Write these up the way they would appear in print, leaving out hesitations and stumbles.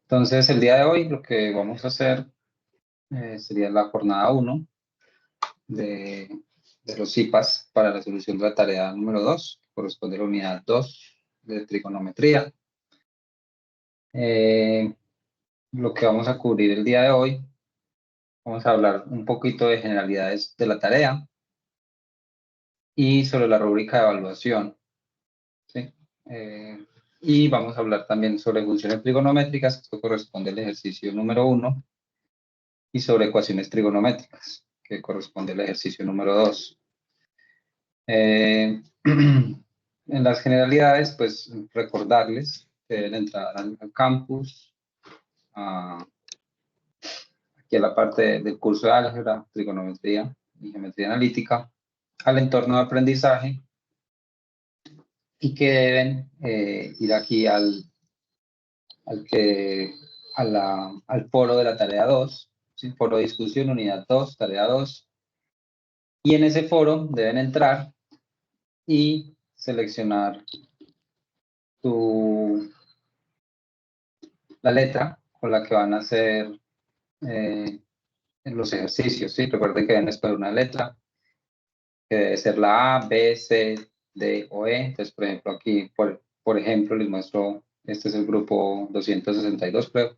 Entonces, el día de hoy lo que vamos a hacer sería la jornada 1 de, de los IPAs para la solución de la tarea número 2, que corresponde a la unidad 2 de trigonometría. Lo que vamos a cubrir el día de hoy, vamos a hablar un poquito de generalidades de la tarea y sobre la rúbrica de evaluación, ¿sí? Y vamos a hablar también sobre funciones trigonométricas, esto corresponde al ejercicio número 1, y sobre ecuaciones trigonométricas, que corresponde al ejercicio número 2. En las generalidades, pues recordarles que deben entrar al campus, aquí a la parte del curso de álgebra, trigonometría y geometría analítica, al entorno de aprendizaje, y que deben ir aquí al foro de la tarea 2, ¿sí? Foro de discusión, unidad 2, tarea 2, y en ese foro deben entrar y seleccionar la letra con la que van a hacer en los ejercicios, ¿sí? Recuerden que deben escoger una letra, que debe ser la A, B, C, D o E. Entonces, por ejemplo, aquí, por ejemplo, les muestro, este es el grupo 262, creo,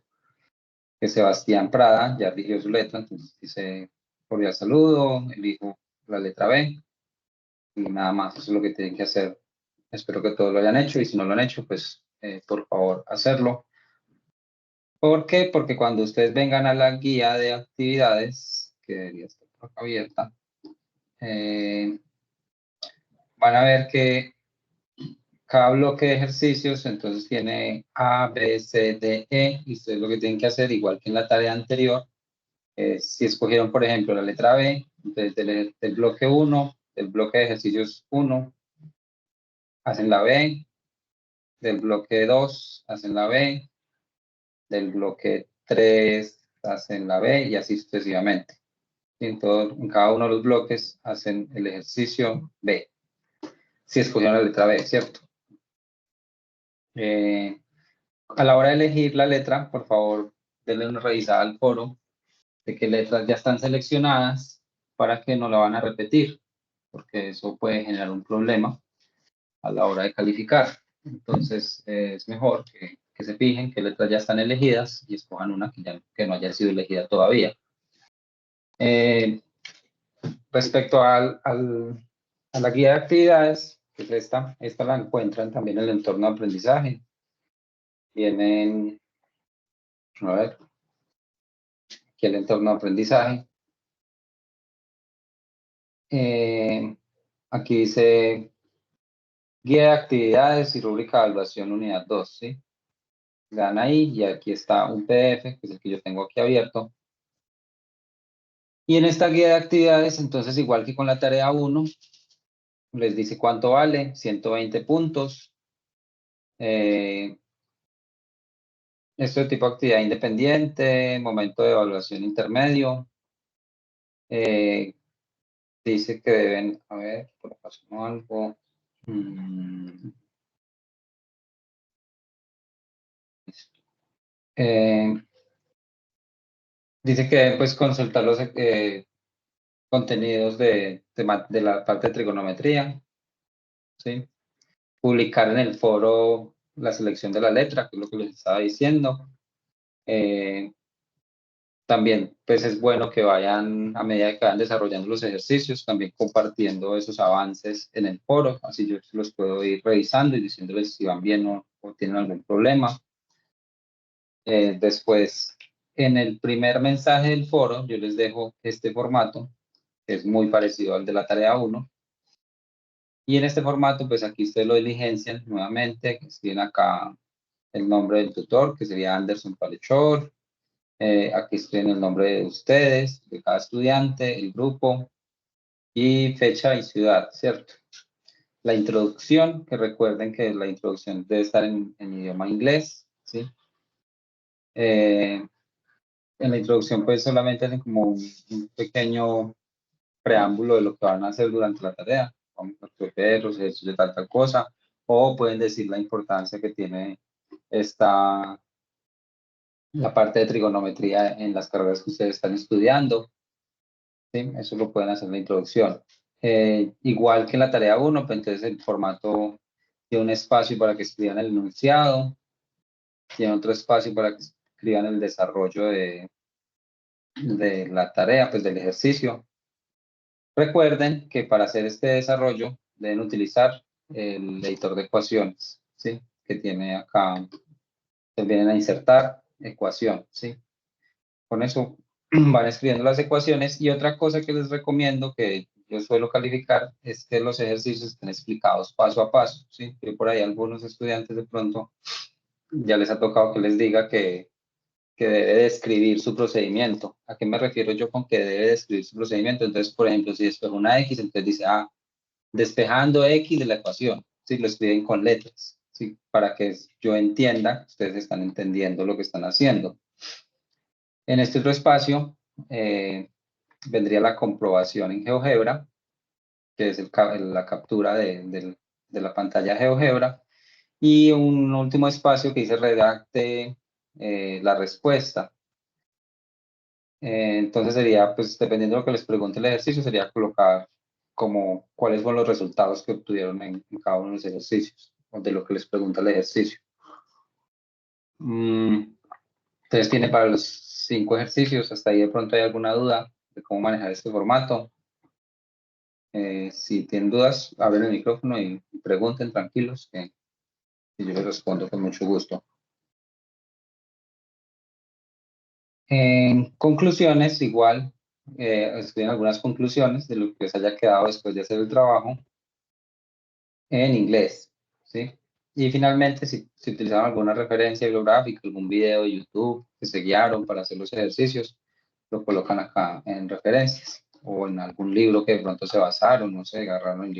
que Sebastián Prada ya eligió su letra, entonces dice, cordial saludo, elijo la letra B, y nada más, eso es lo que tienen que hacer. Espero que todos lo hayan hecho, y si no lo han hecho, pues, por favor, hacerlo. ¿Por qué? Porque cuando ustedes vengan a la guía de actividades, que debería estar por acá abierta, van a ver que cada bloque de ejercicios entonces tiene A, B, C, D, E, y ustedes lo que tienen que hacer, igual que en la tarea anterior, si escogieron, por ejemplo, la letra B, entonces del bloque 1, del bloque de ejercicios 1, hacen la B, del bloque 2, hacen la B, del bloque 3, hacen la B, y así sucesivamente. En cada uno de los bloques hacen el ejercicio B, si escogieron la letra B, ¿cierto? A la hora de elegir la letra, por favor, denle una revisada al foro de qué letras ya están seleccionadas para que no la van a repetir, porque eso puede generar un problema a la hora de calificar. Entonces, es mejor que se fijen qué letras ya están elegidas y escojan una que no haya sido elegida todavía. Respecto a la guía de actividades, que es esta la encuentran también en el entorno de aprendizaje. Vienen, a ver, aquí el entorno de aprendizaje. Aquí dice guía de actividades y rúbrica de evaluación unidad 2, ¿sí? Le dan ahí y aquí está un PDF, que es el que yo tengo aquí abierto. Y en esta guía de actividades, entonces, igual que con la tarea 1, les dice cuánto vale, 120 puntos. Esto de tipo actividad independiente, momento de evaluación intermedio. Dice que deben, a ver, por acá sonó algo. Dice que deben, pues, consultar los contenidos de la parte de trigonometría, ¿sí? Publicar en el foro la selección de la letra, que es lo que les estaba diciendo. También, pues es bueno que vayan, a medida que vayan desarrollando los ejercicios, también compartiendo esos avances en el foro, así yo los puedo ir revisando y diciéndoles si van bien o tienen algún problema. Después, en el primer mensaje del foro, yo les dejo este formato, que es muy parecido al de la tarea 1. Y en este formato, pues aquí ustedes lo diligencian nuevamente, que escriben acá el nombre del tutor, que sería Anderson Palechor. Aquí escriben el nombre de ustedes, de cada estudiante, el grupo, y fecha y ciudad, ¿cierto? La introducción, que recuerden que la introducción debe estar en idioma inglés, ¿sí? En la introducción, pues solamente hacen como un pequeño preámbulo de lo que van a hacer durante la tarea, vamos a resolver los ejercicios de tal cosa, o pueden decir la importancia que tiene esta la parte de trigonometría en las carreras que ustedes están estudiando. ¿Sí? Eso lo pueden hacer en la introducción. Igual que en la tarea 1, pues entonces el formato tiene un espacio para que escriban el enunciado, tiene otro espacio para que escriban el desarrollo de la tarea, pues del ejercicio. Recuerden que para hacer este desarrollo deben utilizar el editor de ecuaciones, ¿sí? Que tiene acá, se vienen a insertar ecuación, ¿sí? Con eso van escribiendo las ecuaciones y otra cosa que les recomiendo que yo suelo calificar es que los ejercicios estén explicados paso a paso, ¿sí? Que por ahí algunos estudiantes de pronto ya les ha tocado que les diga que debe describir su procedimiento. ¿A qué me refiero yo con que debe describir su procedimiento? Entonces, por ejemplo, si despejo una X, entonces dice, despejando X de la ecuación, ¿sí? Lo escriben con letras, ¿sí? Para que yo entienda que ustedes están entendiendo lo que están haciendo. En este otro espacio vendría la comprobación en GeoGebra, que es la captura de la pantalla GeoGebra, y un último espacio que dice redacte la respuesta. Entonces sería, pues dependiendo de lo que les pregunte el ejercicio, sería colocar como cuáles son los resultados que obtuvieron en cada uno de los ejercicios, o de lo que les pregunta el ejercicio. Entonces tiene para los 5 ejercicios, hasta ahí de pronto hay alguna duda de cómo manejar este formato. Si tienen dudas, abren el micrófono y pregunten tranquilos, que yo les respondo con mucho gusto. En conclusiones, igual, escriben algunas conclusiones de lo que les haya quedado después de hacer el trabajo en inglés, ¿sí? Y finalmente, si utilizaron alguna referencia bibliográfica, algún video de YouTube que se guiaron para hacer los ejercicios, lo colocan acá en referencias o en algún libro que de pronto se basaron, no sé, agarraron un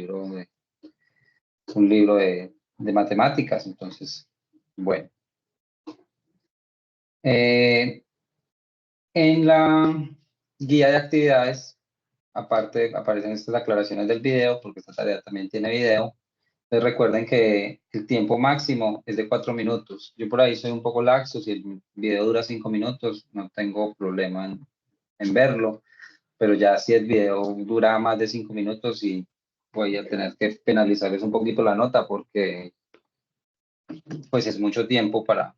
libro de matemáticas, entonces, bueno. En la guía de actividades, aparte aparecen estas aclaraciones del video, porque esta tarea también tiene video. Entonces recuerden que el tiempo máximo es de 4 minutos. Yo por ahí soy un poco laxo, si el video dura 5 minutos, no tengo problema en verlo, pero ya si el video dura más de 5 minutos, y voy a tener que penalizarles un poquito la nota porque pues es mucho tiempo para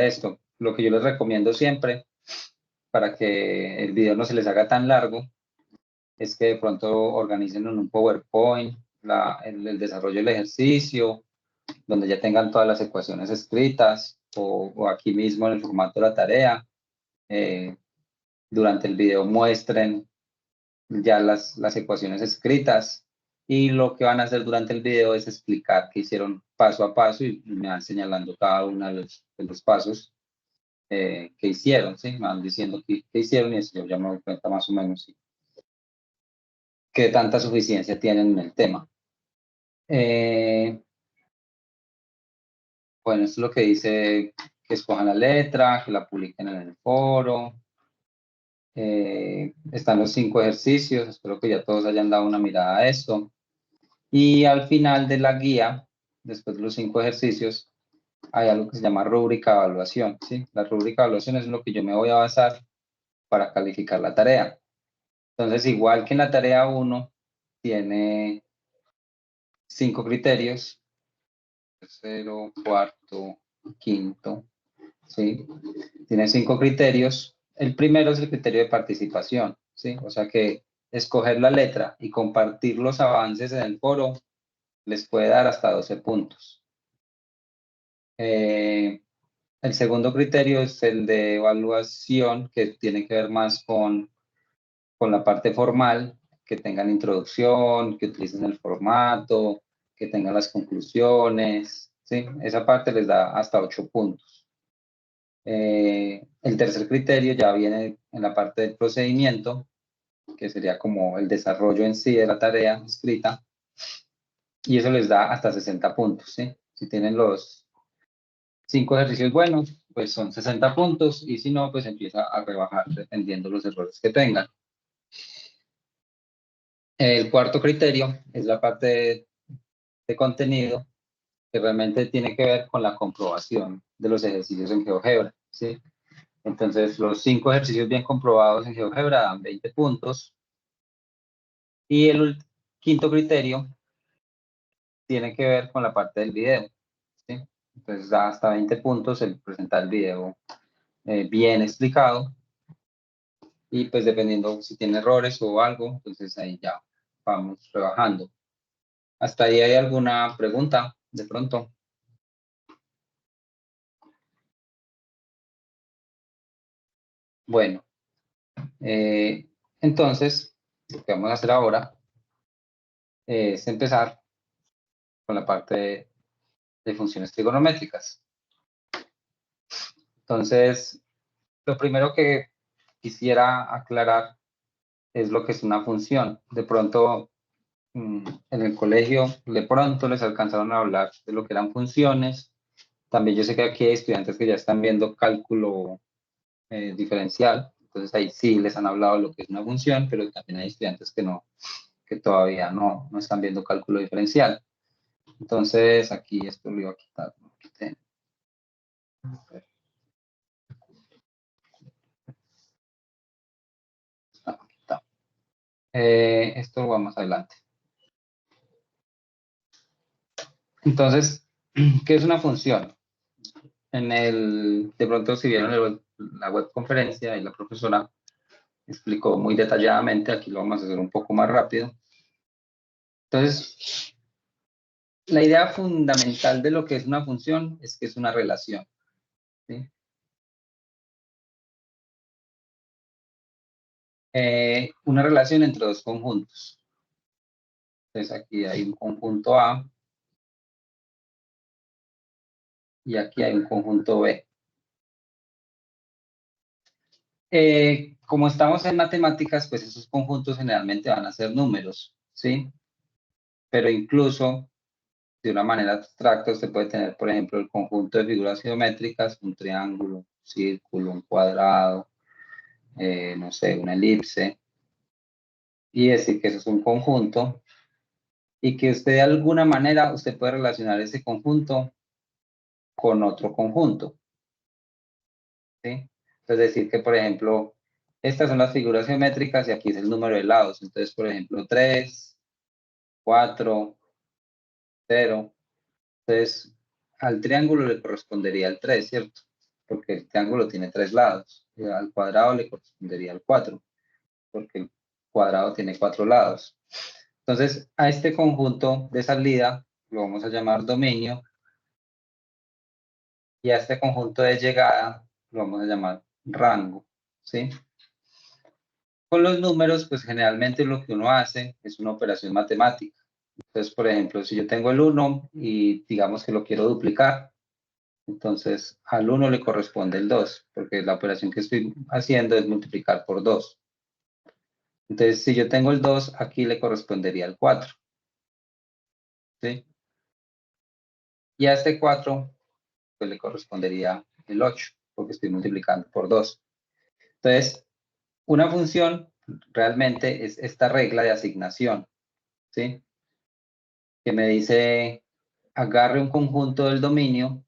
esto. Lo que yo les recomiendo siempre, para que el video no se les haga tan largo, es que de pronto organicen en un PowerPoint el desarrollo del ejercicio, donde ya tengan todas las ecuaciones escritas, o aquí mismo en el formato de la tarea. Durante el video muestren ya las ecuaciones escritas, y lo que van a hacer durante el video es explicar qué hicieron paso a paso y me van señalando cada uno de los pasos que hicieron, ¿sí? Me van diciendo qué hicieron, y eso yo ya me doy cuenta más o menos, ¿sí? Qué tanta suficiencia tienen en el tema. Bueno, esto es lo que dice, que escojan la letra, que la publiquen en el foro. Están los 5 ejercicios, espero que ya todos hayan dado una mirada a esto. Y al final de la guía, después de los 5 ejercicios, hay algo que se llama rúbrica de evaluación, ¿sí? La rúbrica de evaluación es lo que yo me voy a basar para calificar la tarea. Entonces, igual que en la tarea 1, tiene 5 criterios: tercero, cuarto, quinto, ¿sí? Tiene 5 criterios. El primero es el criterio de participación, ¿sí? O sea que escoger la letra y compartir los avances en el foro les puede dar hasta 12 puntos. El segundo criterio es el de evaluación, que tiene que ver más con la parte formal, que tengan introducción, que utilicen el formato, que tengan las conclusiones, ¿sí? Esa parte les da hasta 8 puntos. El tercer criterio ya viene en la parte del procedimiento, que sería como el desarrollo en sí de la tarea escrita, y eso les da hasta 60 puntos, ¿sí? Si tienen los 5 ejercicios buenos, pues son 60 puntos, y si no, pues empieza a rebajar dependiendo los errores que tengan. El cuarto criterio es la parte de contenido, que realmente tiene que ver con la comprobación de los ejercicios en GeoGebra, ¿sí? Entonces, los 5 ejercicios bien comprobados en GeoGebra dan 20 puntos. Y el quinto criterio tiene que ver con la parte del video, ¿sí? Entonces, da hasta 20 puntos el presentar el video bien explicado. Y pues dependiendo si tiene errores o algo, entonces ahí ya vamos rebajando. ¿Hasta ahí hay alguna pregunta de pronto? Bueno, eh, entonces, lo que vamos a hacer ahora es empezar con la parte de funciones trigonométricas. Entonces, lo primero que quisiera aclarar es lo que es una función. De pronto, en el colegio, de pronto les alcanzaron a hablar de lo que eran funciones. También yo sé que aquí hay estudiantes que ya están viendo cálculo diferencial, entonces ahí sí les han hablado de lo que es una función, pero también hay estudiantes que no, que todavía no están viendo cálculo diferencial. Entonces aquí esto lo iba a quitar. ¿No? Esto va más adelante. Entonces, ¿qué es una función? De pronto si vieron la web conferencia y la profesora explicó muy detalladamente, aquí lo vamos a hacer un poco más rápido. Entonces, la idea fundamental de lo que es una función es que es una relación, ¿sí? Una relación entre dos conjuntos. Entonces aquí hay un conjunto A y aquí hay un conjunto B. Como estamos en matemáticas, pues esos conjuntos generalmente van a ser números, ¿sí? Pero incluso de una manera abstracta usted puede tener, por ejemplo, el conjunto de figuras geométricas, un triángulo, un círculo, un cuadrado, no sé, una elipse, y decir que eso es un conjunto y que usted de alguna manera usted puede relacionar ese conjunto con otro conjunto, ¿sí? Es decir, que por ejemplo, estas son las figuras geométricas y aquí es el número de lados. Entonces, por ejemplo, 3, 4, 0. Entonces, al triángulo le correspondería el 3, ¿cierto? Porque el triángulo tiene 3 lados. Y al cuadrado le correspondería el 4, porque el cuadrado tiene 4 lados. Entonces, a este conjunto de salida lo vamos a llamar dominio y a este conjunto de llegada lo vamos a llamar rango, ¿sí? Con los números, pues generalmente lo que uno hace es una operación matemática. Entonces, por ejemplo, si yo tengo el 1 y digamos que lo quiero duplicar, entonces al 1 le corresponde el 2, porque la operación que estoy haciendo es multiplicar por 2. Entonces, si yo tengo el 2, aquí le correspondería el 4, ¿sí? Y a este 4, pues le correspondería el 8, porque estoy multiplicando por 2. Entonces, una función realmente es esta regla de asignación, ¿sí? Que me dice, agarre un conjunto del dominio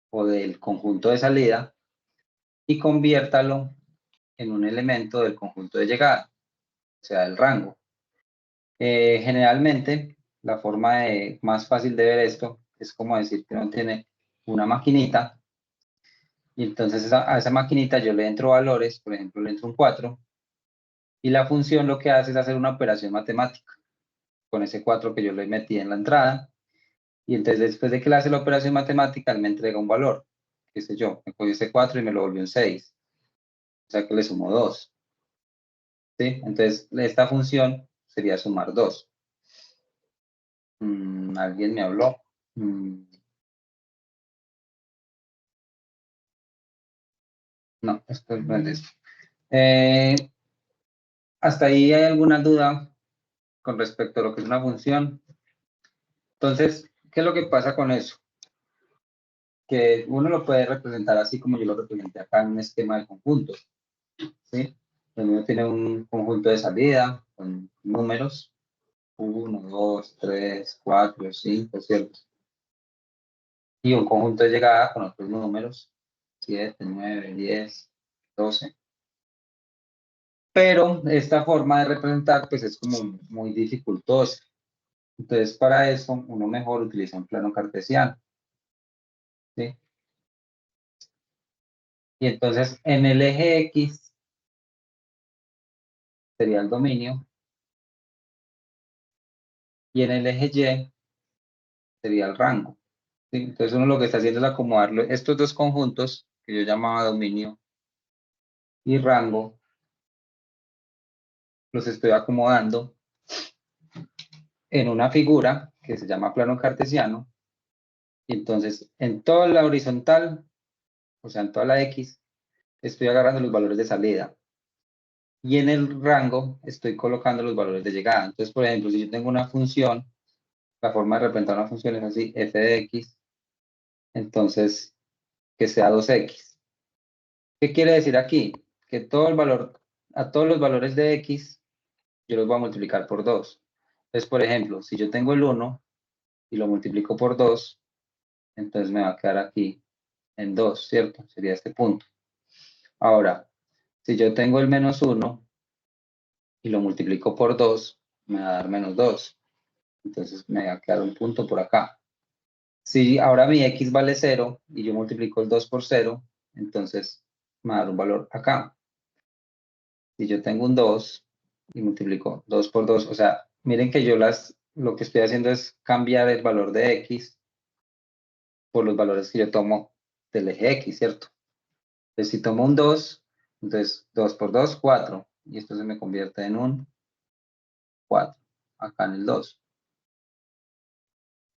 o del conjunto de salida y conviértalo en un elemento del conjunto de llegada, o sea, el rango. Generalmente, la forma más fácil de ver esto es como decir que uno tiene una maquinita y entonces a esa maquinita yo le entro valores, por ejemplo, le entro un 4 y la función lo que hace es hacer una operación matemática con ese 4 que yo le metí en la entrada. Y entonces después de que le hace la operación matemática, él me entrega un valor, qué sé yo, me cogió ese 4 y me lo volvió un 6, o sea que le sumo 2, ¿sí? Entonces esta función sería sumar 2. ¿Alguien me habló? No, esto no es eso. Eh, ¿Hasta ahí hay alguna duda con respecto a lo que es una función? Entonces, ¿qué es lo que pasa con eso? Que uno lo puede representar así como yo lo representé acá en un esquema de conjuntos, ¿sí? Donde uno tiene un conjunto de salida con números, 1, 2, 3, 4, 5, ¿cierto? y un conjunto de llegada con otros números, 7, 9, 10, 12. Pero esta forma de representar pues es como muy dificultosa. Entonces para eso uno mejor utiliza un plano cartesiano, ¿sí? Y entonces en el eje X sería el dominio y en el eje Y sería el rango, ¿sí? Entonces uno lo que está haciendo es acomodarlo, estos dos conjuntos que yo llamaba dominio y rango, los estoy acomodando en una figura que se llama plano cartesiano. Y entonces en toda la horizontal, o sea, en toda la X, estoy agarrando los valores de salida. Y en el rango estoy colocando los valores de llegada. Entonces, por ejemplo, si yo tengo una función, la forma de representar una función es así, f de x, entonces que sea 2x. ¿Qué quiere decir aquí? Que todo el valor, a todos los valores de x, yo los voy a multiplicar por 2. Entonces, por ejemplo, si yo tengo el 1 y lo multiplico por 2, entonces me va a quedar aquí en 2, ¿cierto? Sería este punto. Ahora, si yo tengo el menos 1 y lo multiplico por 2, me va a dar menos 2. Entonces me va a quedar un punto por acá. Si ahora mi x vale 0 y yo multiplico el 2 por 0, entonces me va a dar un valor acá. Si yo tengo un 2 y multiplico 2 por 2, o sea, miren que yo lo que estoy haciendo es cambiar el valor de x por los valores que yo tomo del eje x, ¿cierto? Entonces si tomo un 2, entonces 2 por 2, 4, y esto se me convierte en un 4, acá en el 2.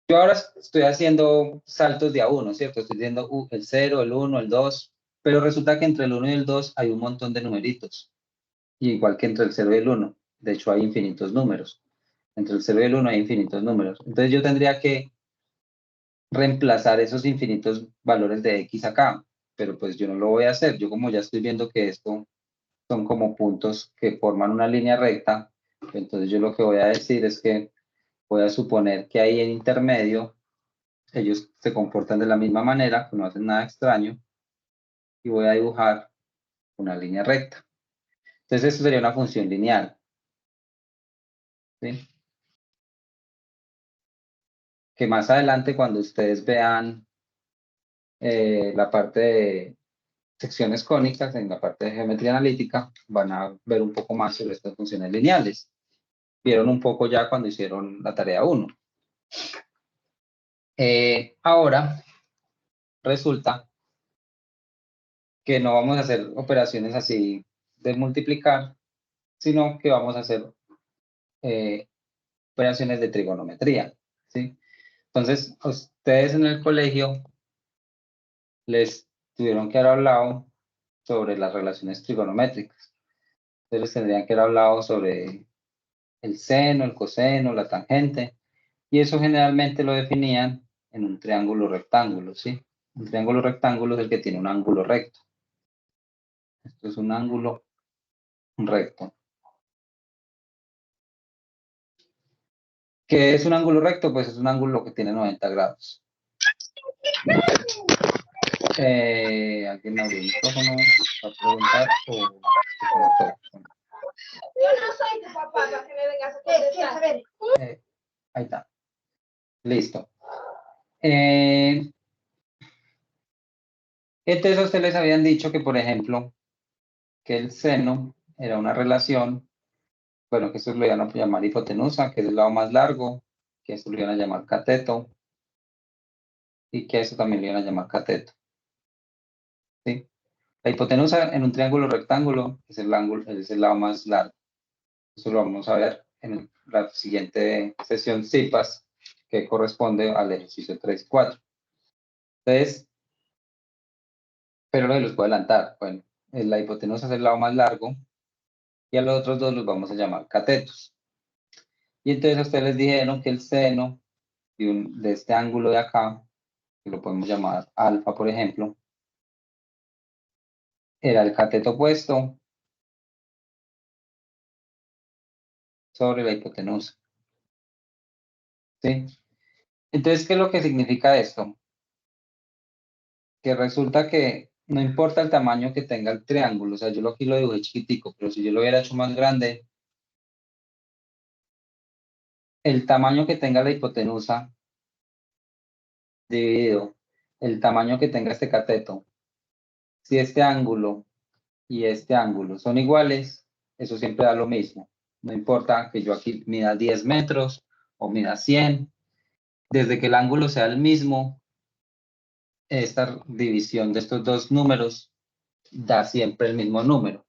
Yo ahora estoy haciendo saltos de a uno, ¿cierto? Estoy diciendo el 0, el 1, el 2, pero resulta que entre el 1 y el 2 hay un montón de numeritos, y igual que entre el 0 y el 1. De hecho, hay infinitos números. Entre el 0 y el 1 hay infinitos números. Entonces yo tendría que reemplazar esos infinitos valores de x acá, pero pues yo no lo voy a hacer. Yo como ya estoy viendo que esto son como puntos que forman una línea recta, entonces yo lo que voy a decir es que voy a suponer que ahí en intermedio ellos se comportan de la misma manera, que no hacen nada extraño, y voy a dibujar una línea recta. Entonces, eso sería una función lineal, ¿sí? Que más adelante, cuando ustedes vean la parte de secciones cónicas, en la parte de geometría analítica, van a ver un poco más sobre estas funciones lineales. Vieron un poco ya cuando hicieron la tarea 1. Ahora, resulta que no vamos a hacer operaciones así de multiplicar, sino que vamos a hacer operaciones de trigonometría, ¿sí? Entonces, a ustedes en el colegio les tuvieron que haber hablado sobre las relaciones trigonométricas. Entonces, tendrían que haber hablado sobre el seno, el coseno, la tangente, y eso generalmente lo definían en un triángulo rectángulo, ¿sí? Un triángulo rectángulo es el que tiene un ángulo recto. Esto es un ángulo recto. ¿Qué es un ángulo recto? Pues es un ángulo que tiene 90 grados. ¿Alguien me abrió el micrófono para preguntar o se conectó? Yo no soy tu papá para que me vengas a contestar. Ahí está. Listo. Entonces a ustedes les habían dicho que, por ejemplo, que el seno era una relación, bueno, que eso lo iban a llamar hipotenusa, que es el lado más largo, que eso lo iban a llamar cateto, y que eso también lo iban a llamar cateto. ¿Sí? La hipotenusa en un triángulo rectángulo es el ángulo, es el lado más largo. Eso lo vamos a ver en la siguiente sesión CIPAS, que corresponde al ejercicio 3 y 4. Entonces, pero lo los puedo adelantar. Bueno, la hipotenusa es el lado más largo y a los otros dos los vamos a llamar catetos. Y entonces a ustedes les dijeron que el seno de este ángulo de acá, que lo podemos llamar alfa, por ejemplo, era el cateto opuesto sobre la hipotenusa. ¿Sí? Entonces, ¿qué es lo que significa esto? que resulta que no importa el tamaño que tenga el triángulo, o sea, yo aquí lo dibujé chiquitico, pero si yo lo hubiera hecho más grande, el tamaño que tenga la hipotenusa dividido el tamaño que tenga este cateto, si este ángulo y este ángulo son iguales, eso siempre da lo mismo. No importa que yo aquí mida 10 metros o mida 100, desde que el ángulo sea el mismo, esta división de estos dos números da siempre el mismo número.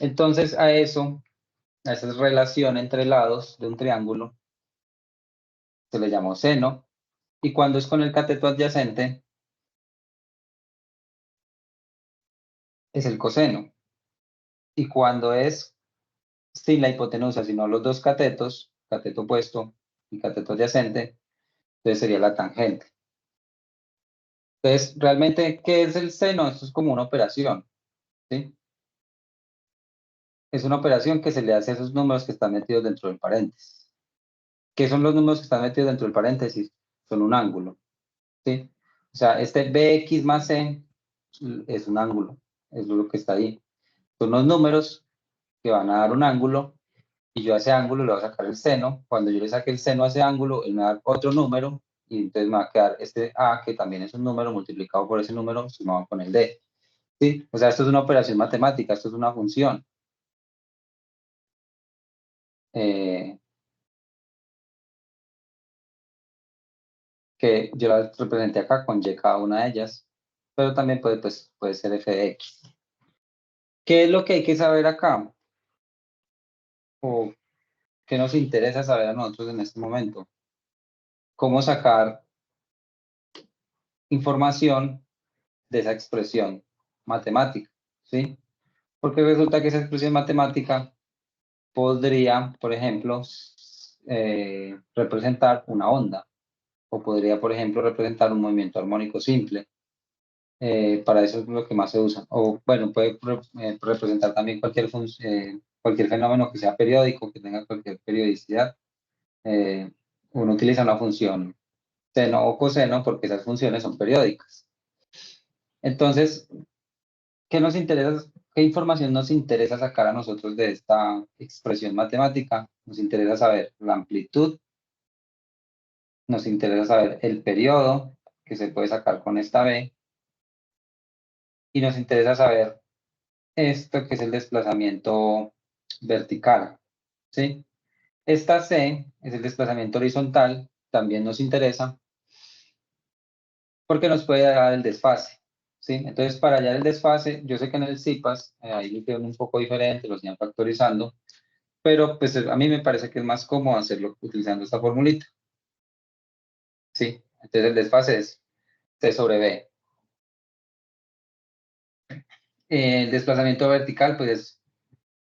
Entonces a eso, a esa relación entre lados de un triángulo, se le llama seno, y cuando es con el cateto adyacente, es el coseno. Y cuando es sin la hipotenusa, sino los dos catetos, cateto opuesto y cateto adyacente, entonces sería la tangente. Entonces, realmente, ¿qué es el seno? Esto es como una operación, ¿sí? Es una operación que se le hace a esos números que están metidos dentro del paréntesis. ¿Qué son los números que están metidos dentro del paréntesis? Son un ángulo, ¿sí? O sea, este bx más c es un ángulo, es lo que está ahí. Son los números que van a dar un ángulo y yo a ese ángulo le voy a sacar el seno. Cuando yo le saque el seno a ese ángulo, él me va a dar otro número y entonces me va a quedar este a, que también es un número multiplicado por ese número sumado con el d. ¿Sí? O sea, esto es una operación matemática, esto es una función. Que yo la representé acá con y cada una de ellas, pero también puede, pues, puede ser f de x. ¿Qué es lo que hay que saber acá? ¿O qué nos interesa saber a nosotros en este momento? ¿Cómo sacar información de esa expresión matemática? ¿Sí? Porque resulta que esa expresión matemática podría, por ejemplo, representar una onda, o podría, por ejemplo, representar un movimiento armónico simple. Para eso es lo que más se usa. O bueno, puede representar también cualquier fenómeno que sea periódico, que tenga cualquier periodicidad. Uno utiliza una función seno o coseno porque esas funciones son periódicas. Entonces, ¿qué nos interesa? ¿Qué información nos interesa sacar a nosotros de esta expresión matemática? Nos interesa saber la amplitud, nos interesa saber el periodo que se puede sacar con esta B, y nos interesa saber esto que es el desplazamiento vertical, ¿sí? Esta C es el desplazamiento horizontal, también nos interesa porque nos puede dar el desfase, ¿sí? Entonces, para hallar el desfase, yo sé que en el CIPAS, ahí lo hicieron un poco diferente, lo siguen factorizando, pero pues a mí me parece que es más cómodo hacerlo utilizando esta formulita, ¿sí? Entonces, el desfase es C sobre B. El desplazamiento vertical, pues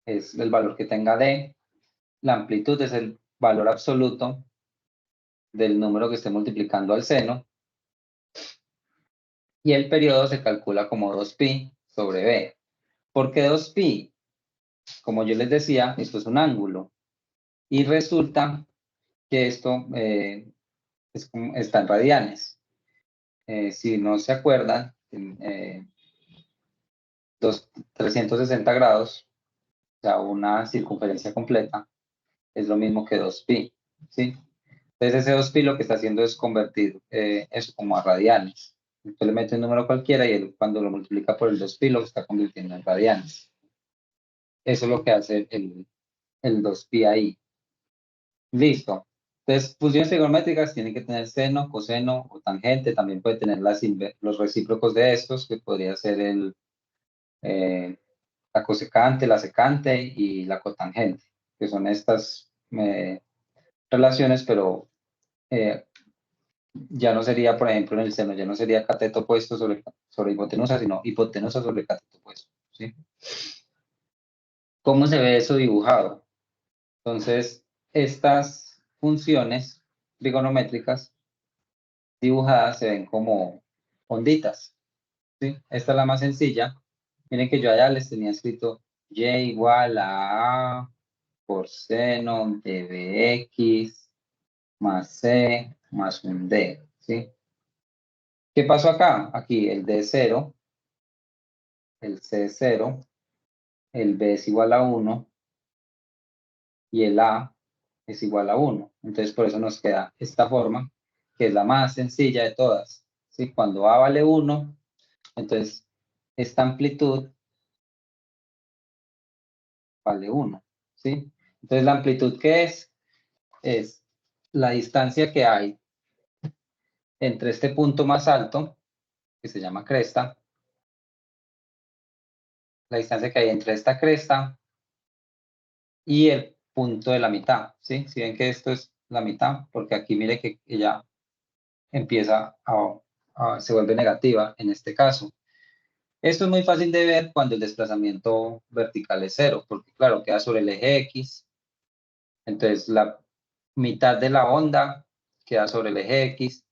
es el valor que tenga D. La amplitud es el valor absoluto del número que esté multiplicando al seno, y el periodo se calcula como 2pi sobre b. ¿Por qué 2pi? Como yo les decía, esto es un ángulo, y resulta que esto está en radianes. Si no se acuerdan, 360 grados, o sea, una circunferencia completa, es lo mismo que 2pi, ¿sí? Entonces ese 2pi lo que está haciendo es convertir eso como a radianes. Usted le mete un número cualquiera y él, cuando lo multiplica por el 2pi lo está convirtiendo en radianes. Eso es lo que hace el 2pi ahí. Listo. Entonces, funciones trigonométricas tienen que tener seno, coseno o tangente. También puede tener los recíprocos de estos, que podría ser la cosecante, la secante y la cotangente, que son estas relaciones, pero eh, ya no sería, por ejemplo, en el seno, ya no sería cateto opuesto sobre hipotenusa, sino hipotenusa sobre cateto opuesto, ¿sí? ¿Cómo se ve eso dibujado? Entonces, estas funciones trigonométricas dibujadas se ven como onditas, ¿sí? Esta es la más sencilla. Miren que yo allá les tenía escrito y igual a por seno de bx más c más un d, ¿sí? ¿Qué pasó acá? Aquí el D es 0, el C es 0, el B es igual a 1 y el A es igual a 1. Entonces, por eso nos queda esta forma, que es la más sencilla de todas. ¿Sí? Cuando A vale 1, entonces esta amplitud vale 1. ¿Sí? Entonces, la amplitud que es la distancia que hay entre este punto más alto, que se llama cresta, la distancia que hay entre esta cresta y el punto de la mitad, ¿sí? Si ven que esto es la mitad, porque aquí mire que ella empieza se vuelve negativa en este caso. Esto es muy fácil de ver cuando el desplazamiento vertical es 0, porque claro, queda sobre el eje X, entonces la mitad de la onda queda sobre el eje X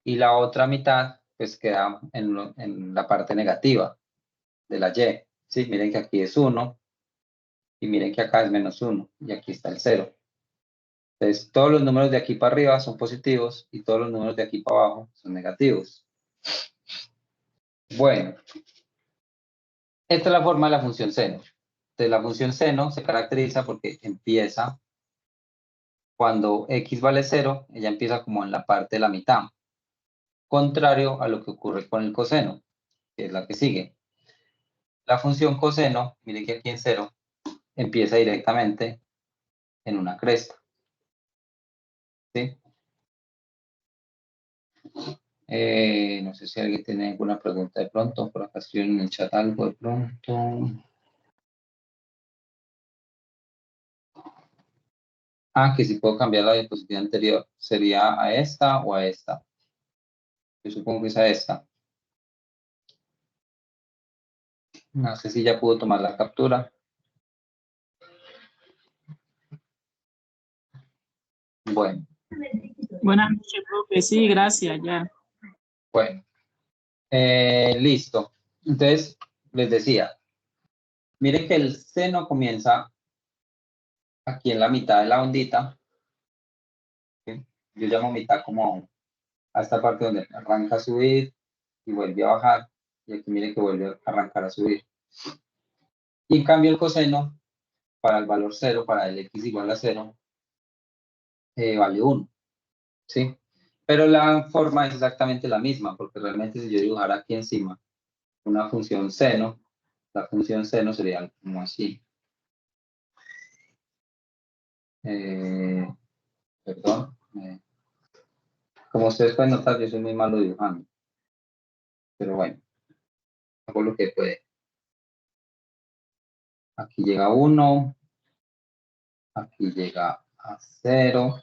y la otra mitad pues queda en la parte negativa de la Y. ¿Sí? Miren que aquí es 1 y miren que acá es -1 y aquí está el 0. Entonces, todos los números de aquí para arriba son positivos y todos los números de aquí para abajo son negativos. Bueno, esta es la forma de la función seno. Entonces, la función seno se caracteriza porque empieza cuando x vale 0, ella empieza como en la parte de la mitad, contrario a lo que ocurre con el coseno, que es la que sigue. La función coseno, miren que aquí en 0, empieza directamente en una cresta. ¿Sí? No sé si alguien tiene alguna pregunta de pronto, por acá escriben en el chat algo de pronto. Ah, que si puedo cambiar la diapositiva anterior, ¿sería a esta o a esta? Yo supongo que es a esta. No sé si ya pudo tomar la captura. Bueno, Buenas noches, profe. Sí, gracias, ya. bueno. Listo. Entonces, les decía, miren que el seno comienza aquí en la mitad de la ondita. ¿Sí? Yo llamo mitad como a esta parte donde arranca a subir y vuelve a bajar. Y aquí miren que vuelve a arrancar a subir. Y en cambio el coseno, para el valor 0, para el x igual a 0, vale 1. ¿Sí? Pero la forma es exactamente la misma, porque realmente si yo dibujara aquí encima una función seno, la función seno sería como así. Perdón. Como ustedes pueden notar, yo soy muy malo dibujando. Pero bueno, hago lo que puede. Aquí llega 1, aquí llega a 0,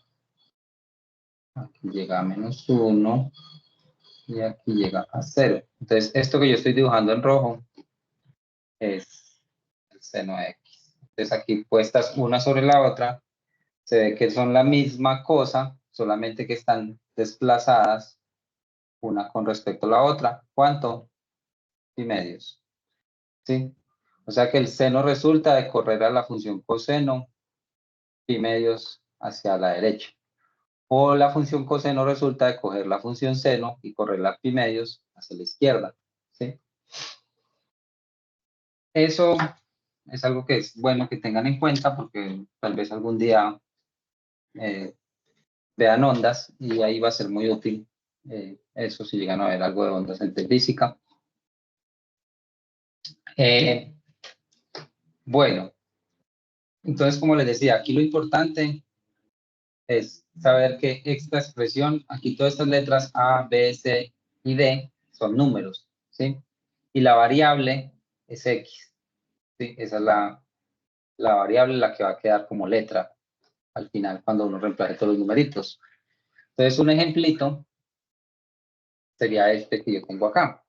aquí llega a -1 y aquí llega a 0. Entonces, esto que yo estoy dibujando en rojo es el seno de x. Entonces, aquí puestas una sobre la otra, se ve que son la misma cosa, solamente que están desplazadas una con respecto a la otra. ¿Cuánto? Pi medios. ¿Sí? O sea que el seno resulta de correr a la función coseno pi medios hacia la derecha. O la función coseno resulta de coger la función seno y correrla pi medios hacia la izquierda. ¿Sí? Eso es algo que es bueno que tengan en cuenta porque tal vez algún día vean ondas y ahí va a ser muy útil eso si llegan a ver algo de ondas en física. Bueno, entonces como les decía, aquí lo importante es saber que esta expresión, aquí todas estas letras A, B, C y D son números, ¿sí? Y la variable es X, ¿sí? Esa es la variable la que va a quedar como letra al final cuando uno reemplace todos los numeritos. Entonces un ejemplito sería este que yo tengo acá.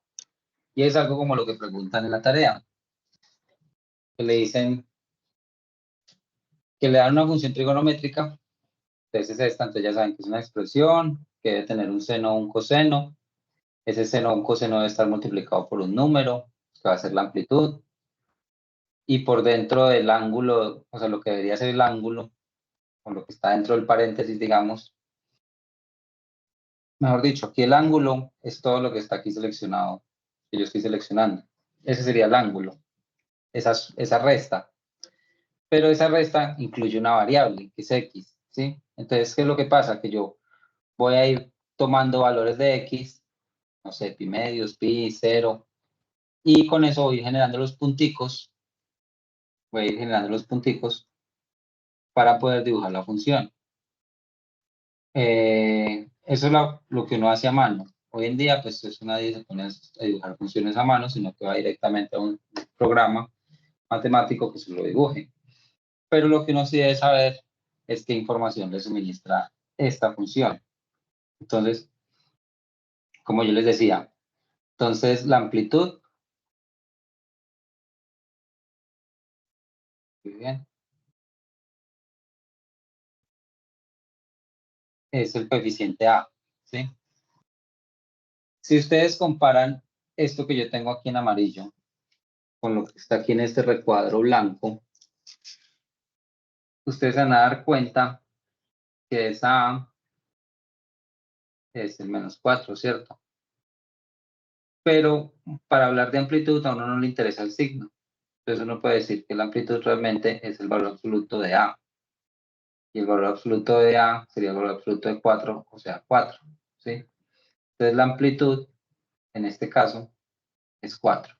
Y es algo como lo que preguntan en la tarea. Que le dicen que le dan una función trigonométrica. Entonces es esta, entonces ya saben que es una expresión que debe tener un seno o un coseno. Ese seno o un coseno debe estar multiplicado por un número, que va a ser la amplitud. Y por dentro del ángulo, o sea, lo que debería ser el ángulo, o lo que está dentro del paréntesis, digamos, mejor dicho, aquí el ángulo es todo lo que está aquí seleccionado, que yo estoy seleccionando. Ese sería el ángulo, esa resta. Pero esa resta incluye una variable, que es x, ¿sí? Entonces, ¿qué es lo que pasa? Que yo voy a ir tomando valores de x, no sé, pi medios, pi, 0, y con eso voy generando los punticos, para poder dibujar la función. Eso es lo que uno hace a mano. Hoy en día, pues eso nadie se pone a dibujar funciones a mano, sino que va directamente a un programa matemático que se lo dibuje. Pero lo que uno sí debe saber es qué información le suministra esta función. Entonces, como yo les decía, entonces la amplitud, muy bien, es el coeficiente A, ¿sí? Si ustedes comparan esto que yo tengo aquí en amarillo con lo que está aquí en este recuadro blanco, ustedes van a dar cuenta que esa A es el -4, ¿cierto? Pero para hablar de amplitud a uno no le interesa el signo. Entonces uno puede decir que la amplitud realmente es el valor absoluto de A. Y el valor absoluto de A sería el valor absoluto de 4, o sea, 4, ¿sí? Entonces la amplitud, en este caso, es 4.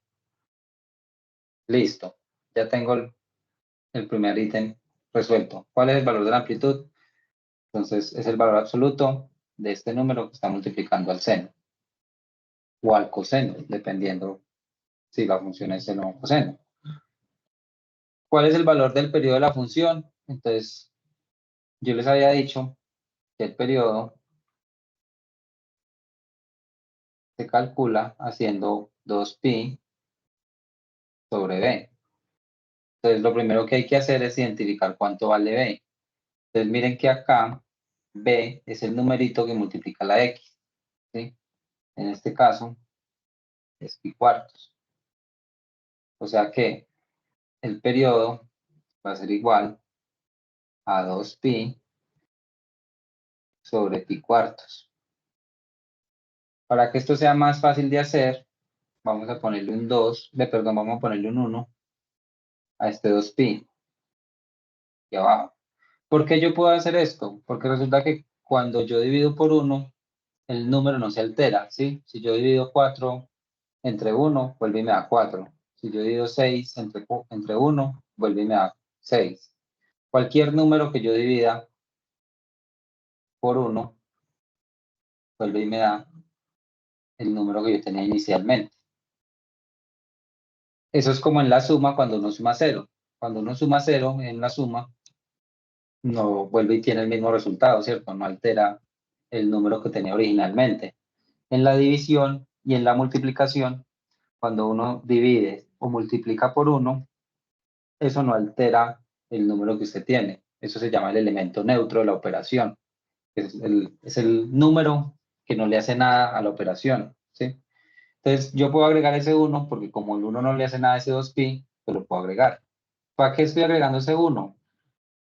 Listo. Ya tengo el primer ítem resuelto. ¿Cuál es el valor de la amplitud? Entonces es el valor absoluto de este número que está multiplicando al seno o al coseno, dependiendo si la función es seno o coseno. ¿Cuál es el valor del periodo de la función? Entonces, yo les había dicho que el periodo se calcula haciendo 2pi sobre b. Entonces, lo primero que hay que hacer es identificar cuánto vale b. Entonces, miren que acá b es el numerito que multiplica la x, ¿sí? En este caso, es pi cuartos. O sea que el periodo va a ser igual a 2pi sobre pi cuartos. Para que esto sea más fácil de hacer, vamos a ponerle un 2, vamos a ponerle un 1 a este 2pi aquí abajo. ¿Por qué yo puedo hacer esto? Porque resulta que cuando yo divido por 1, el número no se altera, ¿sí? Si yo divido 4 entre 1, vuelve y me da 4. Si yo divido 6 entre 1, vuelve y me da 6. Cualquier número que yo divida por 1, vuelve y me da el número que yo tenía inicialmente. Eso es como en la suma cuando uno suma 0. Cuando uno suma 0 en la suma, no vuelve y tiene el mismo resultado, ¿cierto? No altera el número que tenía originalmente. En la división y en la multiplicación, cuando uno divide o multiplica por 1, eso no altera el número que usted tiene. Eso se llama el elemento neutro de la operación. Es el número que no le hace nada a la operación, ¿sí? Entonces, yo puedo agregar ese 1 porque como el 1 no le hace nada a ese 2pi, pues lo puedo agregar. ¿Para qué estoy agregando ese 1?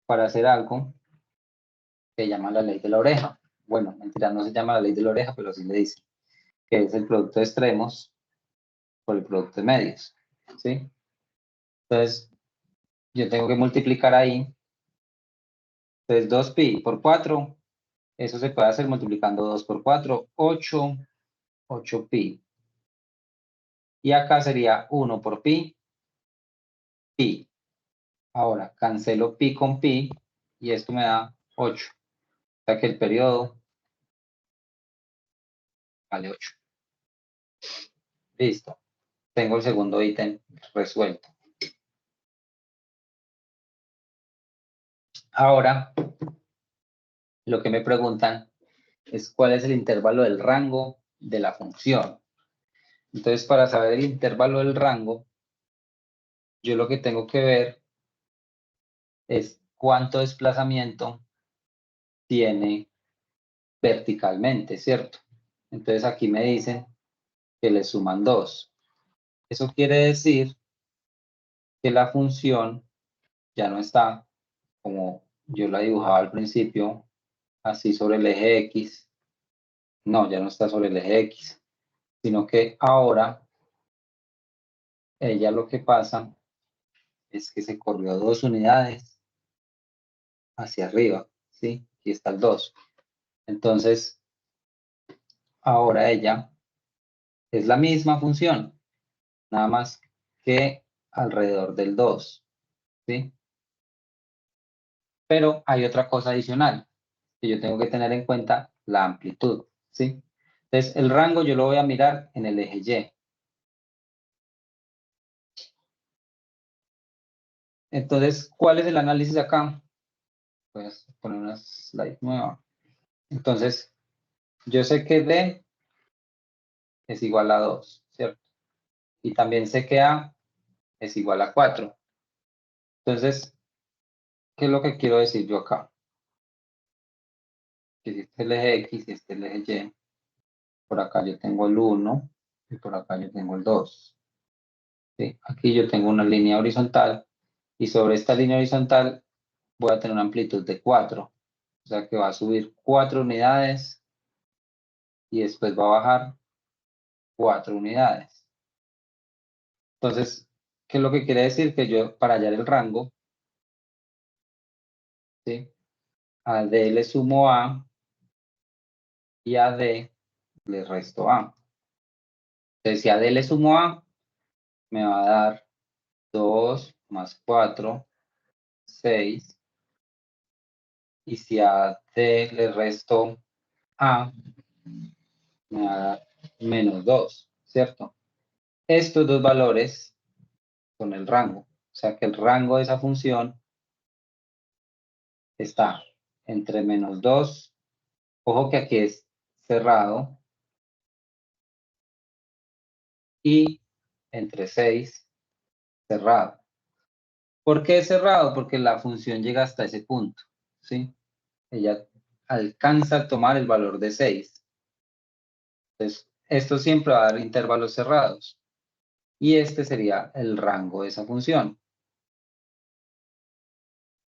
Para hacer algo que se llama la ley de la oreja. Bueno, mentira, no se llama la ley de la oreja, pero sí le dice que es el producto de extremos por el producto de medios, ¿sí? Entonces, yo tengo que multiplicar ahí. Entonces, 2pi por 4, eso se puede hacer multiplicando 2 por 4, 8pi. Y acá sería 1 por pi, pi. Ahora, cancelo pi con pi y esto me da 8. O sea que el periodo vale 8. Listo. Tengo el segundo ítem resuelto. Ahora, lo que me preguntan es cuál es el intervalo del rango de la función. Entonces, para saber el intervalo del rango, yo lo que tengo que ver es cuánto desplazamiento tiene verticalmente, ¿cierto? Entonces aquí me dicen que le suman 2. Eso quiere decir que la función ya no está como yo la dibujaba al principio, así sobre el eje X, No, ya no está sobre el eje X, sino que ahora ella lo que pasa es que se corrió 2 unidades hacia arriba, ¿sí? Aquí está el 2. Entonces, ahora ella es la misma función, nada más que alrededor del 2, ¿sí? Pero hay otra cosa adicional, que yo tengo que tener en cuenta la amplitud, ¿sí? Entonces, el rango yo lo voy a mirar en el eje Y. Entonces, ¿cuál es el análisis acá? Voy a poner una slide nueva. Entonces, yo sé que D es igual a 2, ¿cierto? Y también sé que A es igual a 4. Entonces, ¿qué es lo que quiero decir yo acá? Que si este es el eje X y este es el eje Y, por acá yo tengo el 1 y por acá yo tengo el 2. ¿Sí? Aquí yo tengo una línea horizontal y sobre esta línea horizontal voy a tener una amplitud de 4. O sea que va a subir 4 unidades y después va a bajar 4 unidades. Entonces, ¿qué es lo que quiere decir? Que yo, para hallar el rango, ¿sí? A D le sumo A y a D le resto A. Entonces, si a D le sumo A, me va a dar 2 más 4, 6. Y si a D le resto A, me va a dar menos 2, ¿cierto? Estos dos valores son el rango. O sea que el rango de esa función está entre menos 2, ojo que aquí es cerrado, y entre 6, cerrado. ¿Por qué es cerrado? Porque la función llega hasta ese punto, ¿sí? Ella alcanza a tomar el valor de 6. Entonces, esto siempre va a dar intervalos cerrados. Y este sería el rango de esa función.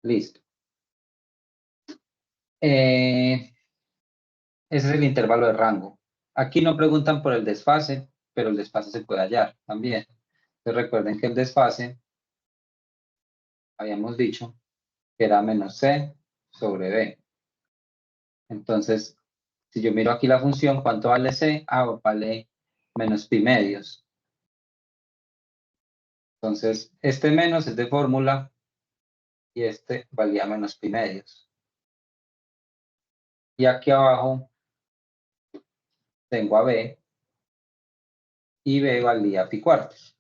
Listo. Ese es el intervalo de rango. Aquí no preguntan por el desfase, pero el desfase se puede hallar también. Entonces recuerden que el desfase, habíamos dicho, que era menos C sobre B. Entonces, si yo miro aquí la función, ¿cuánto vale C? Ah, vale menos pi medios. Entonces, este menos es de fórmula y este valía menos pi medios. Y aquí abajo tengo a B y B valía pi cuartos.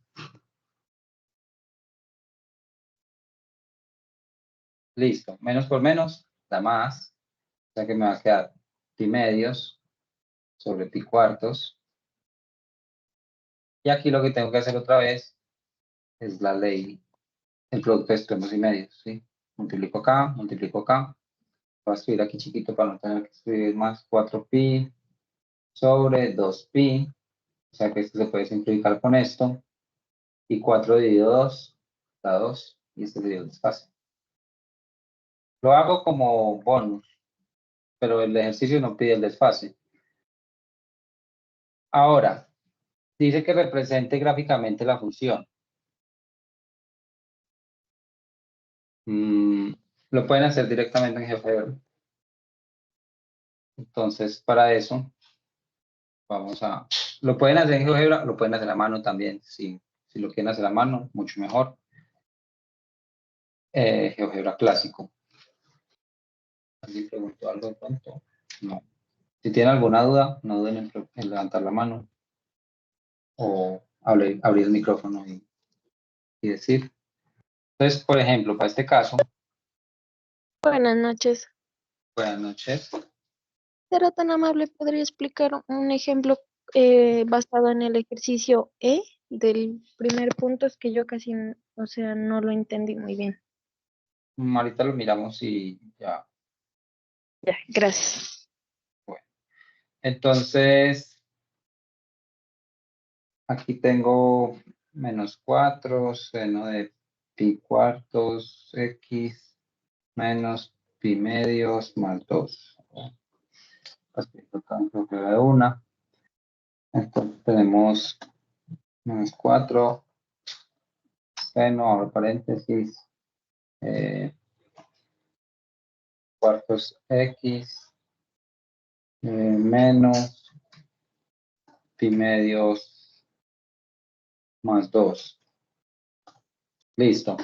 Listo, menos por menos da más, o sea que me va a quedar pi medios sobre pi cuartos. Y aquí lo que tengo que hacer otra vez es la ley, el producto de extremos y medios, ¿sí? Multiplico acá, voy a escribir aquí chiquito para no tener que escribir más, 4pi sobre 2pi, o sea que esto se puede simplificar con esto, y 4 dividido 2 da 2, y este sería el desfase. Lo hago como bonus, pero el ejercicio no pide el desfase. Ahora, dice que represente gráficamente la función. Lo pueden hacer directamente en GeoGebra. Entonces, para eso, lo pueden hacer en GeoGebra, lo pueden hacer a mano también. Si lo quieren hacer a mano, mucho mejor. GeoGebra clásico. ¿Alguien preguntó algo de pronto? No. Si tienen alguna duda, no duden en levantar la mano o abrir el micrófono y decir. Entonces, por ejemplo, para este caso, Buenas noches. buenas noches. ¿Será tan amable? ¿Podría explicar un ejemplo basado en el ejercicio E del primer punto? Es que yo casi, o sea, no lo entendí muy bien. Ahorita lo miramos y ya. Ya, gracias. Bueno. Entonces, aquí tengo menos 4, seno de pi cuartos, x, menos pi medios más 2. Respecto acá, creo que de una. Entonces tenemos menos 4, seno, abro paréntesis, cuartos X, menos pi medios más 2. Listo.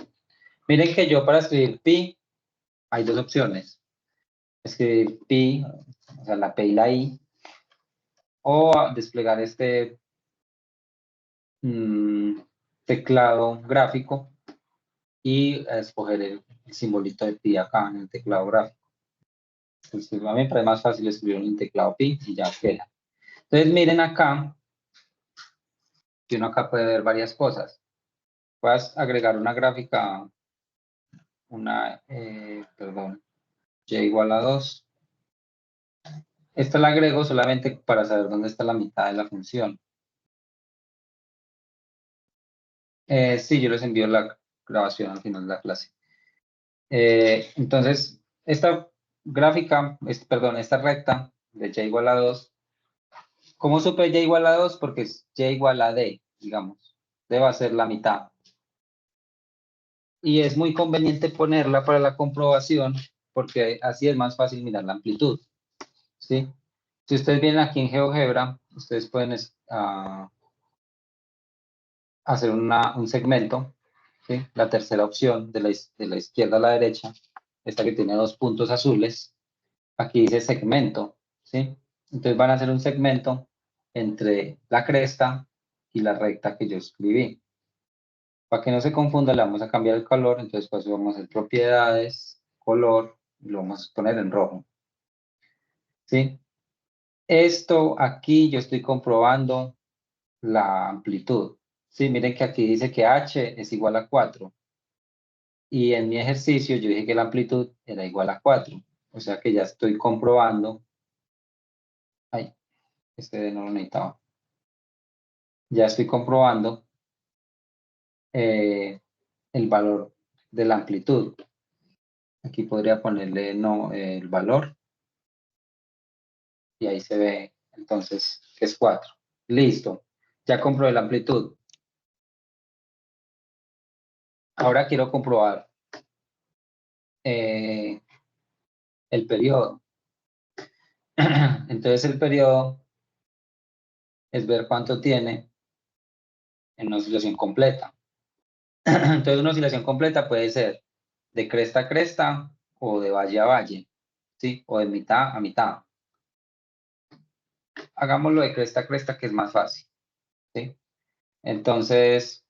Miren que yo para escribir pi hay dos opciones. Escribir pi, o sea, la P y la I, o desplegar este teclado gráfico y escoger el simbolito de pi acá en el teclado gráfico. Entonces, a mí me parece más fácil escribir en el teclado pi y ya queda. Entonces, miren acá, que uno acá puede ver varias cosas. Puedes agregar una gráfica, y igual a 2. Esta la agrego solamente para saber dónde está la mitad de la función. Sí, yo les envío la grabación al final de la clase. Entonces, esta gráfica, esta recta de y igual a 2, ¿cómo supe y igual a 2? Porque es y igual a d, digamos. D va a ser la mitad. Y es muy conveniente ponerla para la comprobación, porque así es más fácil mirar la amplitud. ¿Sí? Si ustedes vienen aquí en GeoGebra, ustedes pueden hacer un segmento, ¿sí? La tercera opción de la izquierda a la derecha, esta que tiene dos puntos azules, aquí dice segmento, ¿sí? Entonces van a hacer un segmento entre la cresta y la recta que yo escribí. Para que no se confunda, le vamos a cambiar el color, entonces pues vamos a hacer propiedades, color, y lo vamos a poner en rojo. ¿Sí? Esto aquí yo estoy comprobando la amplitud. Sí, miren que aquí dice que h es igual a 4. Y en mi ejercicio yo dije que la amplitud era igual a 4. O sea que ya estoy comprobando. Ay, este no lo necesitaba. Ya estoy comprobando el valor de la amplitud. Aquí podría ponerle no, el valor. Y ahí se ve entonces que es 4. Listo. Ya comprobé la amplitud. Ahora quiero comprobar el periodo. Entonces el periodo es ver cuánto tiene en una oscilación completa. Entonces una oscilación completa puede ser de cresta a cresta o de valle a valle, ¿sí? O de mitad a mitad. Hagámoslo de cresta a cresta, que es más fácil, ¿sí? Entonces,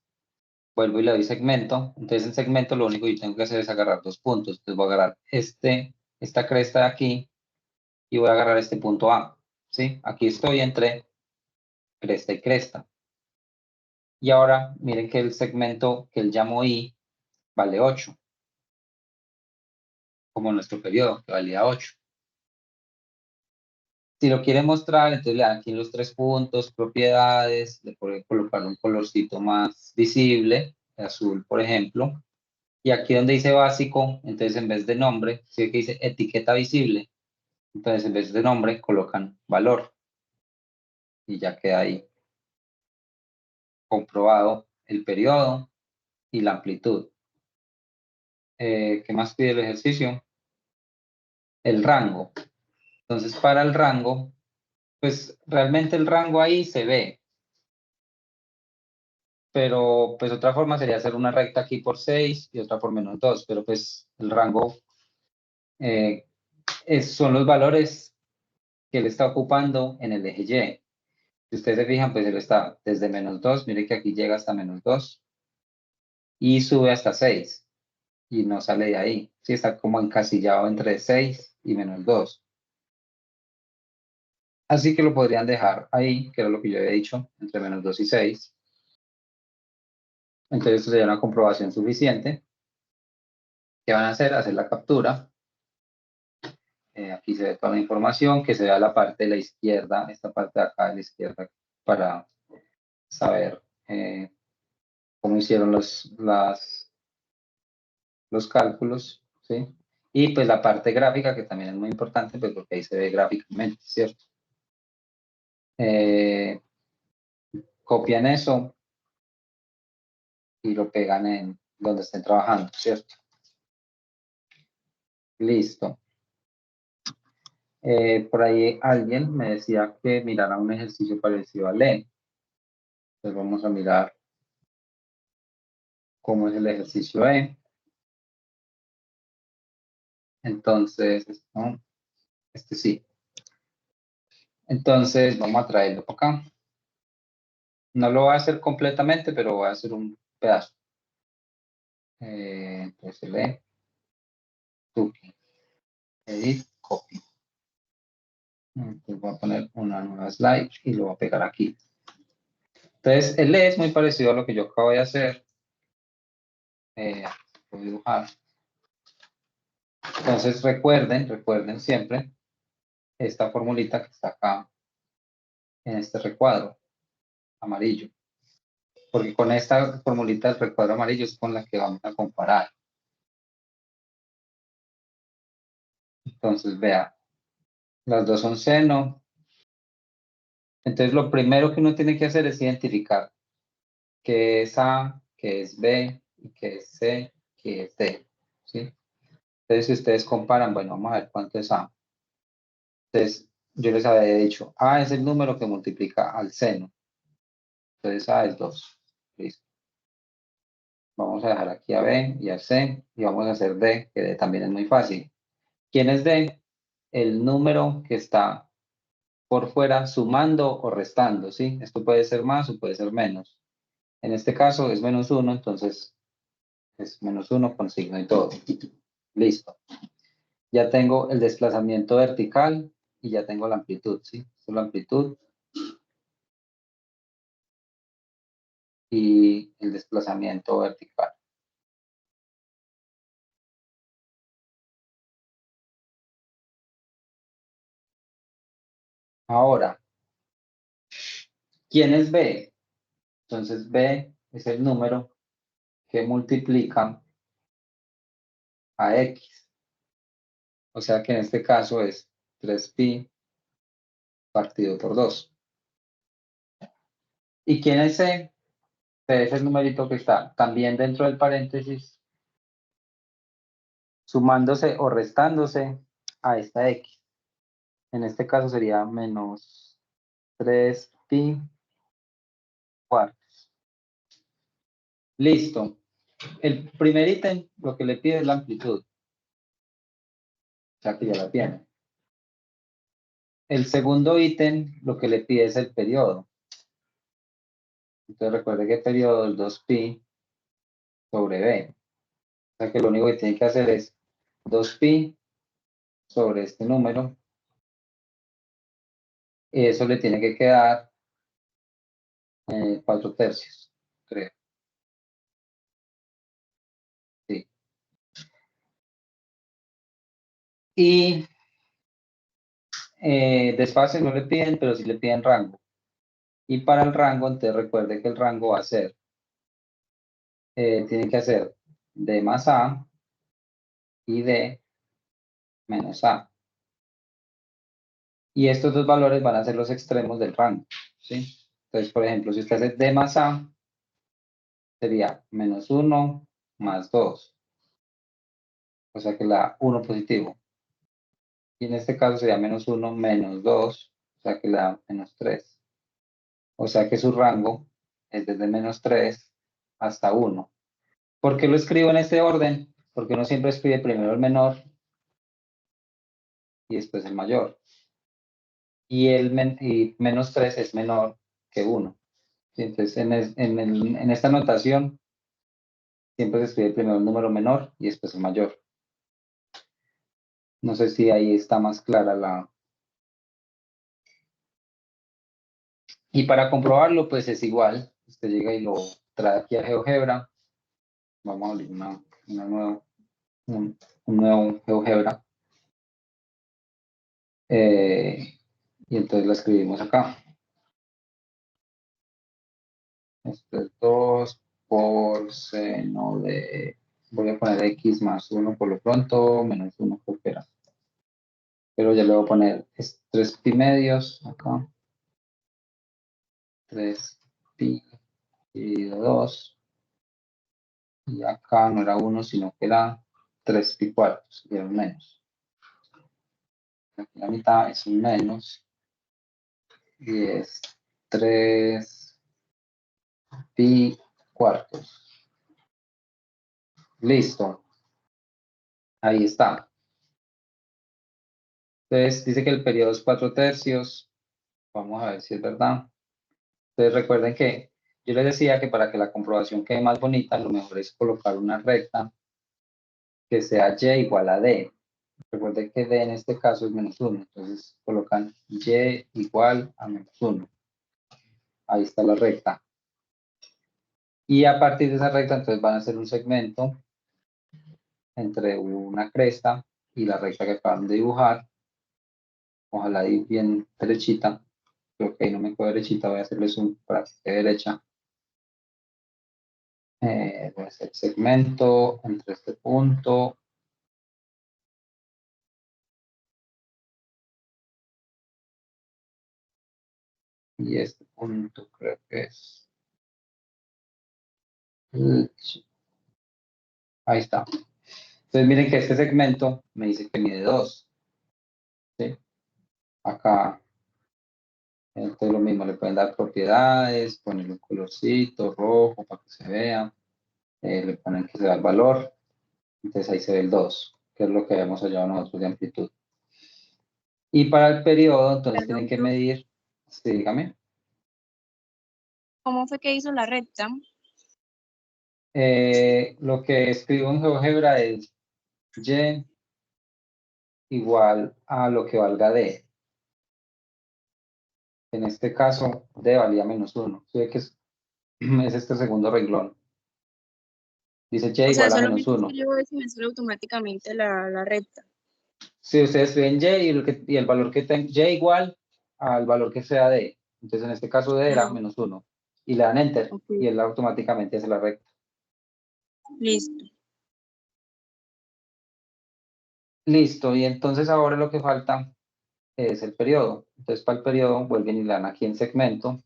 vuelvo y le doy segmento. Entonces en segmento lo único que yo tengo que hacer es agarrar dos puntos. Entonces voy a agarrar esta cresta de aquí y voy a agarrar este punto A, ¿sí? Aquí estoy entre cresta y cresta. Y ahora miren que el segmento que él llamó I vale 8, como nuestro periodo, que valía 8. Si lo quiere mostrar, entonces le dan aquí los tres puntos, propiedades, le puede colocar un colorcito más visible, azul, por ejemplo. Y aquí donde dice básico, entonces en vez de nombre, sí que dice etiqueta visible, entonces en vez de nombre colocan valor. Y ya queda ahí comprobado el periodo y la amplitud. ¿Qué más pide el ejercicio? El rango. Entonces para el rango, pues realmente el rango ahí se ve. Pero pues otra forma sería hacer una recta aquí por 6 y otra por menos 2, pero pues el rango son los valores que él está ocupando en el eje Y. Si ustedes se fijan, pues él está desde menos 2, mire que aquí llega hasta menos 2 y sube hasta 6 y no sale de ahí. Sí, está como encasillado entre 6 y menos 2. Así que lo podrían dejar ahí, que era lo que yo había dicho, entre menos 2 y 6. Entonces esto sería una comprobación suficiente. ¿Qué van a hacer? Hacer la captura. Aquí se ve toda la información, que se vea la parte de la izquierda, esta parte de acá de la izquierda, para saber cómo hicieron los cálculos, ¿sí? Y pues la parte gráfica, que también es muy importante, pues porque ahí se ve gráficamente, ¿cierto? Copian eso y lo pegan en donde estén trabajando, ¿cierto? Listo. Por ahí alguien me decía que mirara un ejercicio parecido al E. Entonces vamos a mirar cómo es el ejercicio E. Entonces, ¿no? Este sí. Entonces vamos a traerlo para acá. No lo voy a hacer completamente, pero voy a hacer un pedazo. Entonces el E. Tuki. Edit. Copy. Entonces voy a poner una nueva slide y lo voy a pegar aquí. Entonces el E es muy parecido a lo que yo acabo de hacer. Voy a dibujar. Entonces recuerden siempre esta formulita que está acá en este recuadro amarillo. Porque con esta formulita del recuadro amarillo es con la que vamos a comparar. Entonces, vea, las dos son seno. Entonces, lo primero que uno tiene que hacer es identificar qué es A, qué es B, qué es C, qué es D. ¿Sí? Entonces, si ustedes comparan, bueno, vamos a ver cuánto es A. Entonces, yo les había dicho, A es el número que multiplica al seno. Entonces, A es 2. Listo. Vamos a dejar aquí a B y a C y vamos a hacer D, que D también es muy fácil. ¿Quién es D? El número que está por fuera sumando o restando, ¿sí? Esto puede ser más o puede ser menos. En este caso es -1, entonces es -1 con signo y todo. Listo. Ya tengo el desplazamiento vertical y ya tengo la amplitud, ¿sí? Esta es la amplitud y el desplazamiento vertical. Ahora, ¿quién es B? Entonces B es el número que multiplica a X. O sea que en este caso es 3pi partido por 2. ¿Y quién es C? C es el numerito que está también dentro del paréntesis, sumándose o restándose a esta X. En este caso sería menos 3pi cuartos. Listo. El primer ítem lo que le pide es la amplitud. O sea que ya la tiene. El segundo ítem lo que le pide es el periodo. Entonces recuerde que el periodo es 2pi sobre b. O sea que lo único que tiene que hacer es 2pi sobre este número. Y eso le tiene que quedar 4 tercios, creo. Sí. Y desfase no le piden, pero sí le piden rango. Y para el rango, entonces recuerde que el rango va a ser, tiene que hacer D más A y D menos A. Y estos dos valores van a ser los extremos del rango, ¿sí? Entonces, por ejemplo, si usted hace D más A, sería -1 más 2. O sea que la 1 positivo. Y en este caso sería -1 menos 2, o sea que la da -3. O sea que su rango es desde -3 hasta 1. ¿Por qué lo escribo en este orden? Porque uno siempre escribe primero el menor y después el mayor. Y -3 es menor que 1. ¿Sí? Entonces, en esta notación, siempre se escribe primero el número menor y después el mayor. No sé si ahí está más clara la... Y para comprobarlo, pues es igual. Usted llega y lo trae aquí a GeoGebra. Vamos a abrir un nuevo GeoGebra. Y entonces la escribimos acá. Esto es 2 por seno de voy a poner x más 1 por lo pronto, menos 1 por fuera. Pero ya le voy a poner 3 pi medios acá. 3 pi dividido 2. Y acá no era 1, sino que era 3 pi cuartos, y era un menos. Aquí la mitad es un menos. Y es 3 pi cuartos. Listo. Ahí está. Entonces dice que el periodo es 4/3. Vamos a ver si es verdad. Entonces recuerden que yo les decía que para que la comprobación quede más bonita, lo mejor es colocar una recta que sea y igual a d. Recuerden que d en este caso es menos 1. Entonces colocan y igual a menos 1. Ahí está la recta. Y a partir de esa recta, entonces van a hacer un segmento entre una cresta y la recta que acaban de dibujar. Ojalá ir bien derechita. Creo que ahí no me quedo derechita, voy a hacerle zoom para que quede derecha. Voy a hacer segmento entre este punto y este punto, creo que es. Ahí está. Entonces miren que este segmento me dice que mide 2. ¿Sí? Acá, entonces lo mismo, le pueden dar propiedades, ponerle un colorcito rojo para que se vea. Le ponen que se da el valor. Entonces ahí se ve el 2, que es lo que habíamos hallado nosotros de amplitud. Y para el periodo, entonces tienen que medir, sí, dígame. ¿Cómo fue que hizo la recta? Lo que escribo en GeoGebra es y igual a lo que valga d. En este caso, d valía menos 1. ¿Sí ve que es este segundo renglón? Dice y O sea, igual a menos solamente 1. escribo eso y me sale automáticamente la recta. Si ustedes escriben y el valor que tenga, y igual al valor que sea d. Entonces, en este caso d era menos 1. Y le dan enter Ok, y él automáticamente hace la recta. listo. Listo, y entonces ahora lo que falta es el periodo. Entonces, para el periodo vuelven y le dan aquí en segmento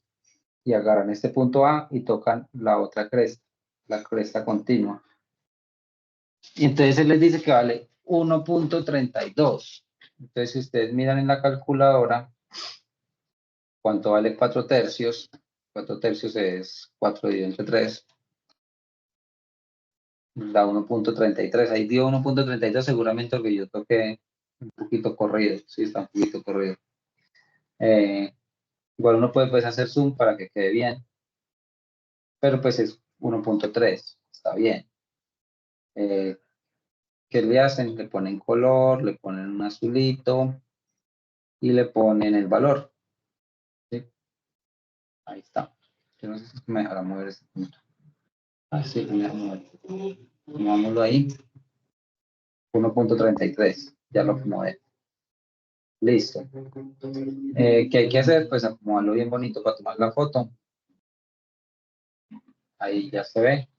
y agarran este punto A y tocan la otra cresta, la cresta continua. Y entonces él les dice que vale 1.32. Entonces, si ustedes miran en la calculadora, ¿cuánto vale 4/3? 4/3 es 4 dividido entre 3. Da 1.33. Ahí dio 1.32, seguramente porque yo toqué un poquito corrido. Sí, está un poquito corrido. Igual uno puede pues, hacer zoom para que quede bien. Pero pues es 1.3. Está bien. ¿Qué le hacen? Le ponen color, le ponen un azulito y le ponen el valor. ¿Sí? Ahí está. Yo no sé si me dejará mover este punto. Así, me dejará mover. Pongámoslo ahí. 1.33. Ya lo acomodé. Listo. ¿Qué hay que hacer? Pues acomodarlo bien bonito para tomar la foto. Ahí ya se ve.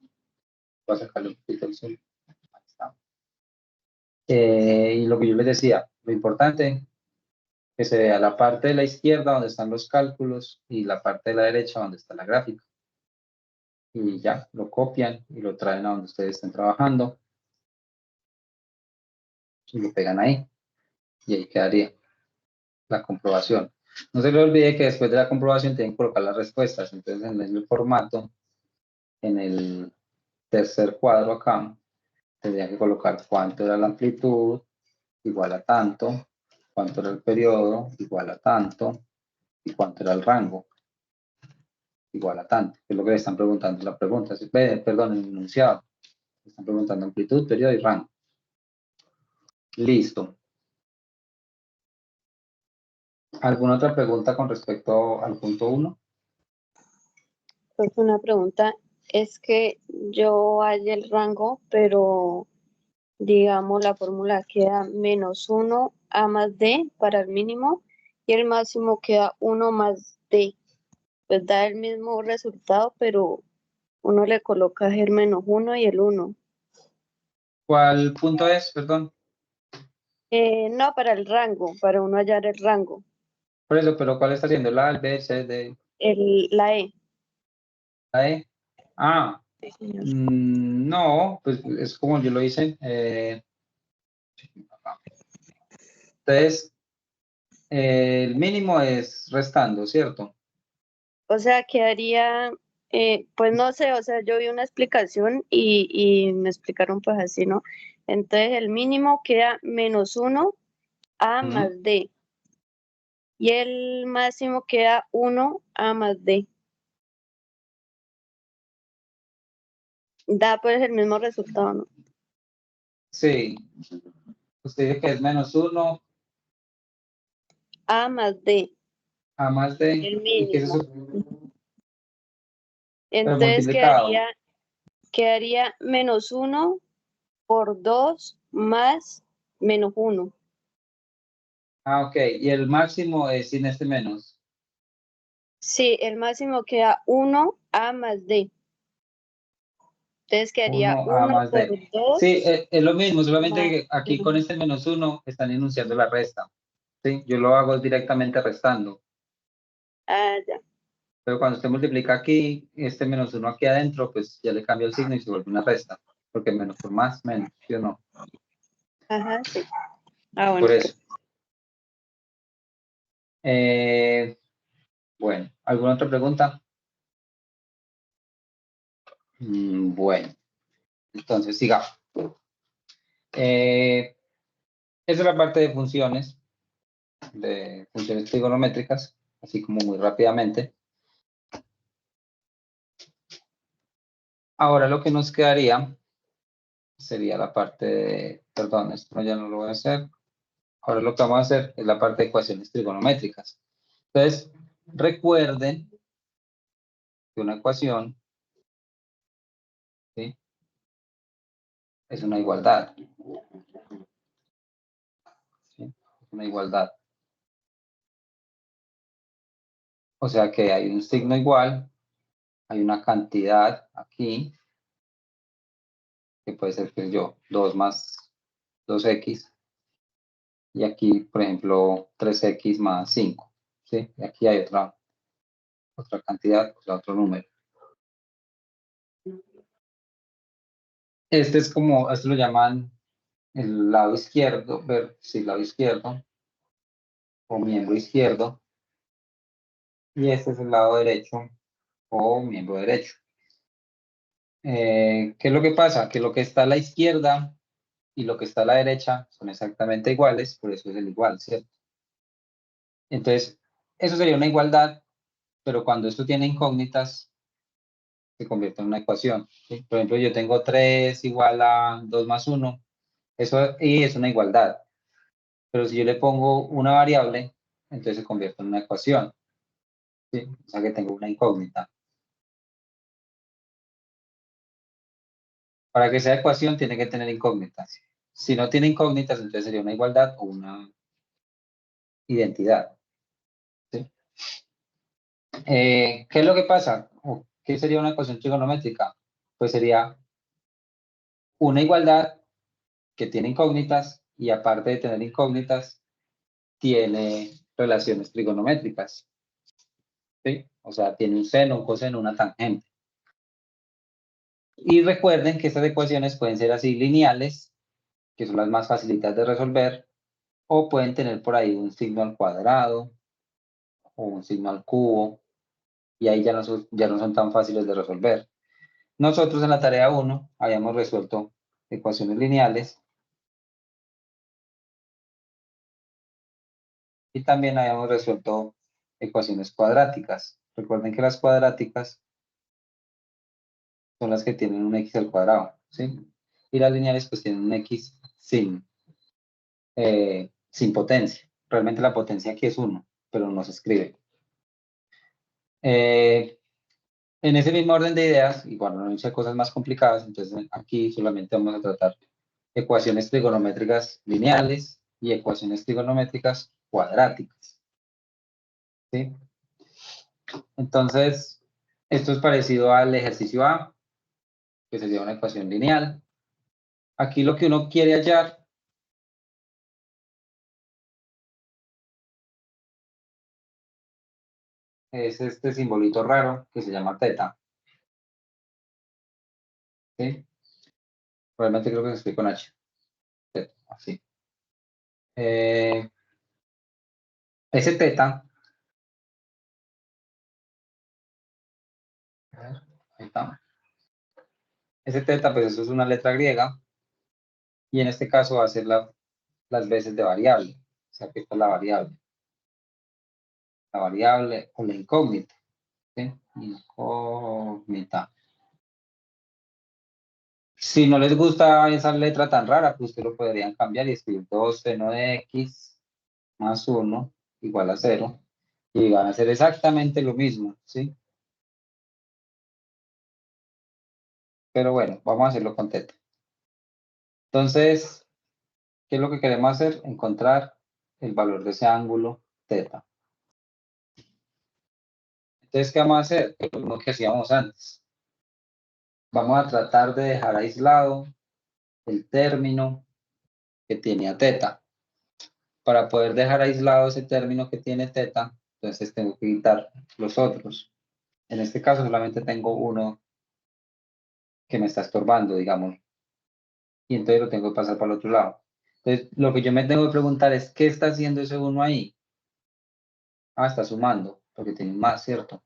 Voy a sacarle un poquito el zoom. Ahí está. Y lo que yo les decía, lo importante que se vea la parte de la izquierda donde están los cálculos y la parte de la derecha donde está la gráfica. Y ya, lo copian y lo traen a donde ustedes estén trabajando. Y lo pegan ahí. Y ahí quedaría la comprobación. No se les olvide que después de la comprobación tienen que colocar las respuestas. Entonces, en el formato, en el tercer cuadro acá, tendría que colocar cuánto era la amplitud, igual a tanto, cuánto era el periodo, igual a tanto, y cuánto era el rango, igual a tanto, que es lo que le están preguntando en la pregunta, perdón, en el enunciado. Le están preguntando amplitud, periodo y rango. Listo. ¿Alguna otra pregunta con respecto al punto 1? Pues una pregunta es que yo hallé el rango, pero digamos la fórmula queda menos 1 a más d para el mínimo y el máximo queda 1 más d. Pues da el mismo resultado, pero uno le coloca el menos 1 y el 1. ¿Cuál punto es? Perdón. No, para el rango, para uno hallar el rango. Por eso, pero ¿cuál está haciendo? La, el B, C, D, La E. la E. Ah, Sí, señor. no, pues es como yo lo hice. Entonces, el mínimo es restando, ¿cierto? O sea, quedaría, pues no sé, o sea, yo vi una explicación y me explicaron pues así, ¿no? Entonces el mínimo queda -1 A Ujú. más D. Y el máximo queda 1 A más D. Da pues el mismo resultado, ¿no? Sí. Usted dice que es -1 A más D, A más D. el ¿Y qué es mínimo. eso? Pero Entonces multiplicado. quedaría -1 por 2 más -1. Ah, ok. Y el máximo es sin este menos. Sí, el máximo queda 1 A más D. Entonces quedaría 1 A 1 más por D. Sí, 2 es lo mismo, solamente más que aquí con 1. este -1 están enunciando la resta. ¿Sí? Yo lo hago directamente restando. Ah, ya. Pero cuando usted multiplica aquí, este -1 aquí adentro, pues ya le cambia el signo y se vuelve una resta. Porque menos por más, menos, ¿sí o no? Ajá, sí. Ah, bueno. Por eso. Bueno, ¿alguna otra pregunta? Bueno, entonces sigamos. Esa es la parte de funciones trigonométricas, así como muy rápidamente. Ahora lo que nos quedaría sería la parte de, perdón, esto ya no lo voy a hacer. Ahora lo que vamos a hacer es la parte de ecuaciones trigonométricas. Entonces, recuerden que una ecuación, ¿sí?, es una igualdad. ¿Sí? Es una igualdad. O sea que hay un signo igual, hay una cantidad aquí, que puede ser, pues yo, 2 más 2x, y aquí, por ejemplo, 3x más 5, ¿sí? Y aquí hay otra cantidad, o sea, otro número. Este es como, esto lo llaman el lado izquierdo, sí, lado izquierdo, o miembro izquierdo, y este es el lado derecho, o miembro derecho. ¿Qué es lo que pasa? Que lo que está a la izquierda y lo que está a la derecha son exactamente iguales, por eso es el igual, ¿cierto? Entonces, eso sería una igualdad, pero cuando esto tiene incógnitas, se convierte en una ecuación, ¿sí? Por ejemplo, yo tengo 3 igual a 2 más 1, eso y es una igualdad. Pero si yo le pongo una variable, entonces se convierte en una ecuación, ¿sí? O sea que tengo una incógnita. Para que sea ecuación tiene que tener incógnitas. Si no tiene incógnitas, entonces sería una igualdad o una identidad, ¿sí? ¿Qué es lo que pasa? ¿O qué sería una ecuación trigonométrica? Pues sería una igualdad que tiene incógnitas y aparte de tener incógnitas, tiene relaciones trigonométricas, ¿sí? O sea, tiene un seno, un coseno, una tangente. Y recuerden que estas ecuaciones pueden ser así lineales, que son las más facilitas de resolver, o pueden tener por ahí un signo al cuadrado o un signo al cubo, y ahí ya no son tan fáciles de resolver. Nosotros en la tarea 1 habíamos resuelto ecuaciones lineales y también habíamos resuelto ecuaciones cuadráticas. Recuerden que las cuadráticas son las que tienen un x al cuadrado, ¿sí? Y las lineales pues tienen un x sin potencia. Realmente la potencia aquí es 1, pero no se escribe. En ese mismo orden de ideas, y cuando no hice cosas más complicadas, entonces aquí solamente vamos a tratar ecuaciones trigonométricas lineales y ecuaciones trigonométricas cuadráticas, ¿sí? Entonces, esto es parecido al ejercicio A, que sería una ecuación lineal. Aquí lo que uno quiere hallar es este simbolito raro que se llama teta. ¿Sí? Probablemente creo que se escribe con H. Teta, así. Ese teta, a ver, ahí está. Ese teta, pues eso es una letra griega, y en este caso va a ser las veces de variable. O sea, que esta es la variable o la incógnita. ¿Sí? Incógnita. Si no les gusta esa letra tan rara, pues ustedes lo podrían cambiar y escribir 2 seno de x más 1 igual a 0. Y van a hacer exactamente lo mismo, ¿sí? Pero bueno, vamos a hacerlo con teta. Entonces, ¿qué es lo que queremos hacer? Encontrar el valor de ese ángulo teta. Entonces, ¿qué vamos a hacer? Lo mismo que hacíamos antes. Vamos a tratar de dejar aislado el término que tiene a teta. Para poder dejar aislado ese término que tiene teta, entonces tengo que quitar los otros. En este caso solamente tengo uno que me está estorbando, digamos. Y entonces lo tengo que pasar para el otro lado. Entonces, lo que yo me tengo que preguntar es, ¿qué está haciendo ese uno ahí? Ah, está sumando, porque tiene un más, ¿cierto?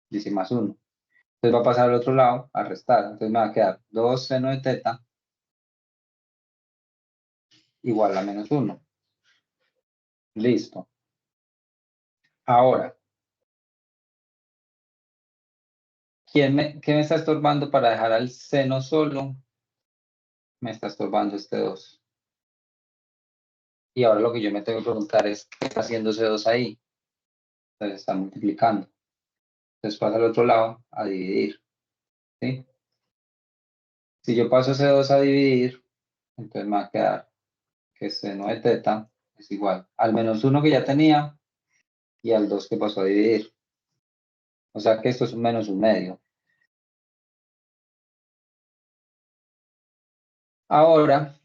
Dice más uno. Entonces va a pasar al otro lado a restar. Entonces me va a quedar 2 seno de teta igual a menos 1. Listo. Ahora, ¿qué me está estorbando para dejar al seno solo? Me está estorbando este 2. Y ahora lo que yo me tengo que preguntar es, ¿qué está haciendo ese 2 ahí? Entonces está multiplicando. Entonces pasa al otro lado a dividir. ¿Sí? Si yo paso ese 2 a dividir, entonces me va a quedar que seno de teta es igual al menos 1 que ya tenía y al 2 que pasó a dividir. O sea que esto es un menos un medio. Ahora,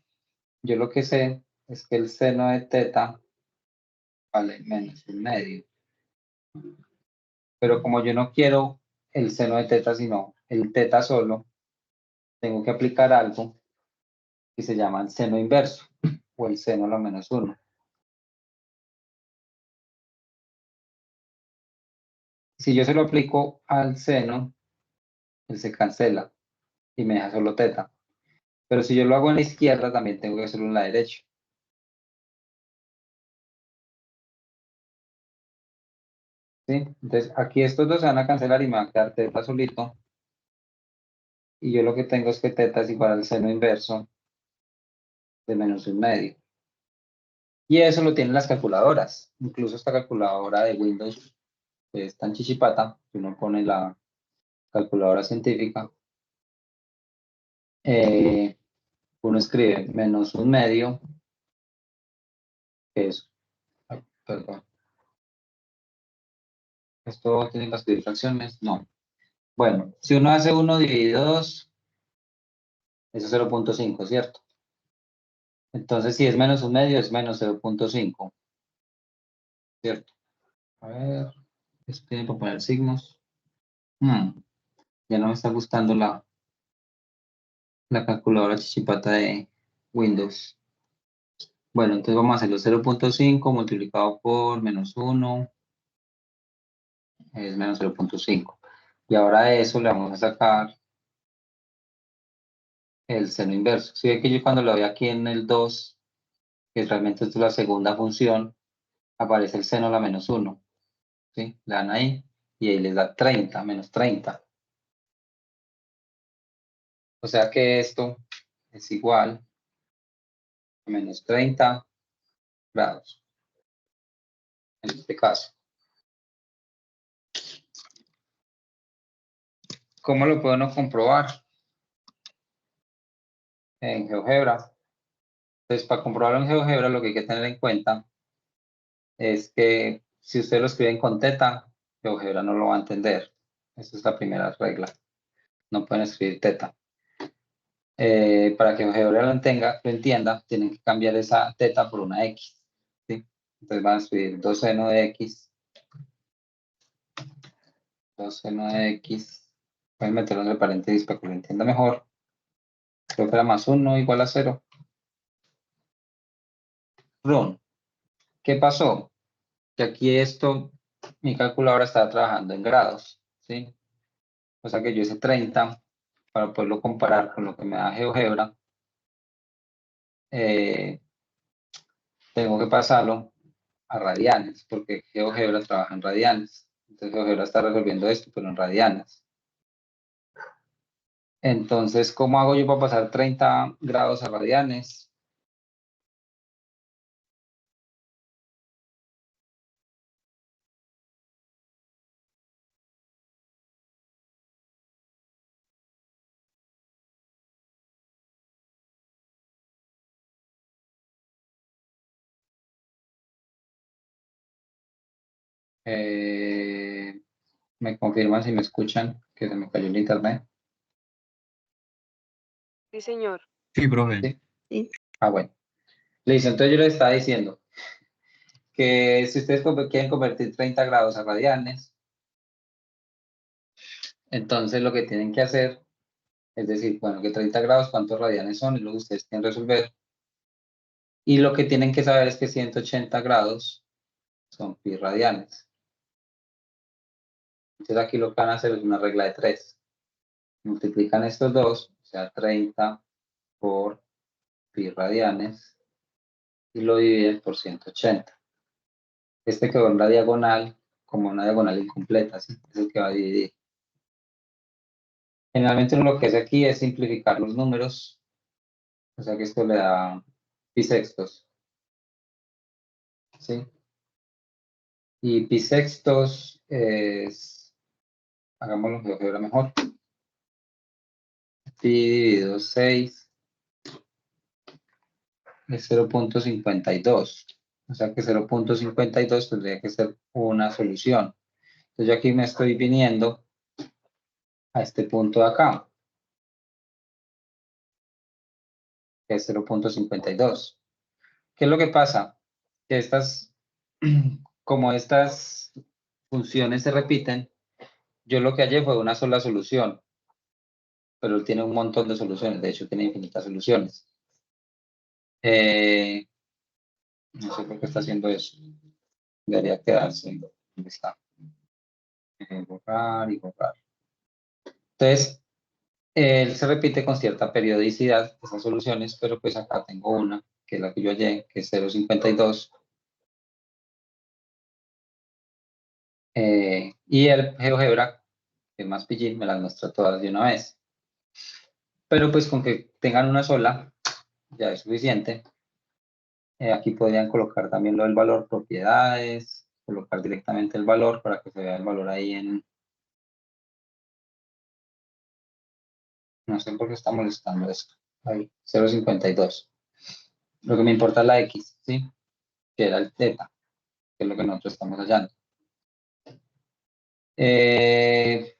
yo lo que sé es que el seno de teta vale menos un medio. Pero como yo no quiero el seno de teta, sino el teta solo, tengo que aplicar algo que se llama el seno inverso o el seno a la menos 1. Si yo se lo aplico al seno, él se cancela y me deja solo teta. Pero si yo lo hago en la izquierda, también tengo que hacerlo en la derecha. ¿Sí? Entonces, aquí estos dos se van a cancelar y me va a quedar teta solito. Y yo lo que tengo es que teta es igual al seno inverso de menos un medio. Y eso lo tienen las calculadoras. Incluso esta calculadora de Windows, que es tan chichipata, que uno pone la calculadora científica, uno escribe menos un medio, que es, ay, perdón, ¿esto tiene que escribir fracciones? No. Bueno, si uno hace 1 dividido 2, eso es 0.5, ¿cierto? Entonces, si es menos un medio, es menos 0.5, ¿cierto? A ver, esto tiene que poner signos. Ya no me está gustando la calculadora chichipata de Windows. Bueno, entonces vamos a hacerlo 0.5 multiplicado por menos 1 es menos 0.5. Y ahora a eso le vamos a sacar el seno inverso. Si ve que yo cuando lo veo aquí en el 2, que realmente es la segunda función, aparece el seno a la menos 1. ¿Sí? Le dan ahí y ahí les da 30, menos 30. O sea que esto es igual a menos 30 grados. En este caso. ¿Cómo lo puedo uno comprobar? En GeoGebra. Entonces, para comprobarlo en GeoGebra, lo que hay que tener en cuenta es que si ustedes lo escriben con teta, GeoGebra no lo va a entender. Esa es la primera regla. No pueden escribir teta. Para que GeoGebra lo entienda, tienen que cambiar esa teta por una X. ¿Sí? Entonces van a escribir 2 seno de X. 2 seno de X. Pueden meterlo entre paréntesis para que lo entienda mejor. Creo que era más 1 igual a 0. Run. ¿Qué pasó? Que aquí esto, mi calculadora estaba trabajando en grados, ¿sí? O sea que yo hice 30 para poderlo comparar con lo que me da GeoGebra. Tengo que pasarlo a radianes, porque GeoGebra trabaja en radianes. Entonces GeoGebra está resolviendo esto, pero en radianes. Entonces, ¿cómo hago yo para pasar 30 grados a radianes? ¿Me confirman si me escuchan que se me cayó el internet? Sí, señor. Sí, profe. ¿Sí? Sí. Ah, bueno. Listo, entonces yo les estaba diciendo que si ustedes quieren convertir 30 grados a radianes, entonces lo que tienen que hacer es decir, bueno, que 30 grados, ¿cuántos radianes son? Y luego ustedes tienen que resolver. Y lo que tienen que saber es que 180 grados son pi radianes. Entonces aquí lo que van a hacer es una regla de 3. Multiplican estos dos, o sea, 30 por pi radianes, y lo dividen por 180. Este quedó en la diagonal, como una diagonal incompleta, ¿sí? Es el que va a dividir. Generalmente uno lo que hace aquí es simplificar los números, o sea que esto le da pi sextos, ¿sí? Y pi sextos es, hagámoslo de GeoGebra mejor, pi dividido 6 es 0.52, o sea que 0.52 tendría que ser una solución. Entonces yo aquí me estoy viniendo a este punto de acá, que es 0.52. ¿Qué es lo que pasa? Que como estas funciones se repiten, yo lo que hallé fue una sola solución, pero él tiene un montón de soluciones, de hecho tiene infinitas soluciones. No sé por qué está haciendo eso. Debería quedarse donde está. Borrar y borrar. Entonces, él se repite con cierta periodicidad, esas soluciones, pero pues acá tengo una, que es la que yo hallé, que es 0.52. Y el GeoGebra, que es más pillín, me las muestra todas de una vez. Pero pues con que tengan una sola, ya es suficiente. Aquí podrían colocar también lo del valor propiedades, colocar directamente el valor para que se vea el valor ahí en... No sé por qué está molestando esto. Ahí, 0.52. Lo que me importa es la X, ¿sí? Que era el teta, que es lo que nosotros estamos hallando. Ese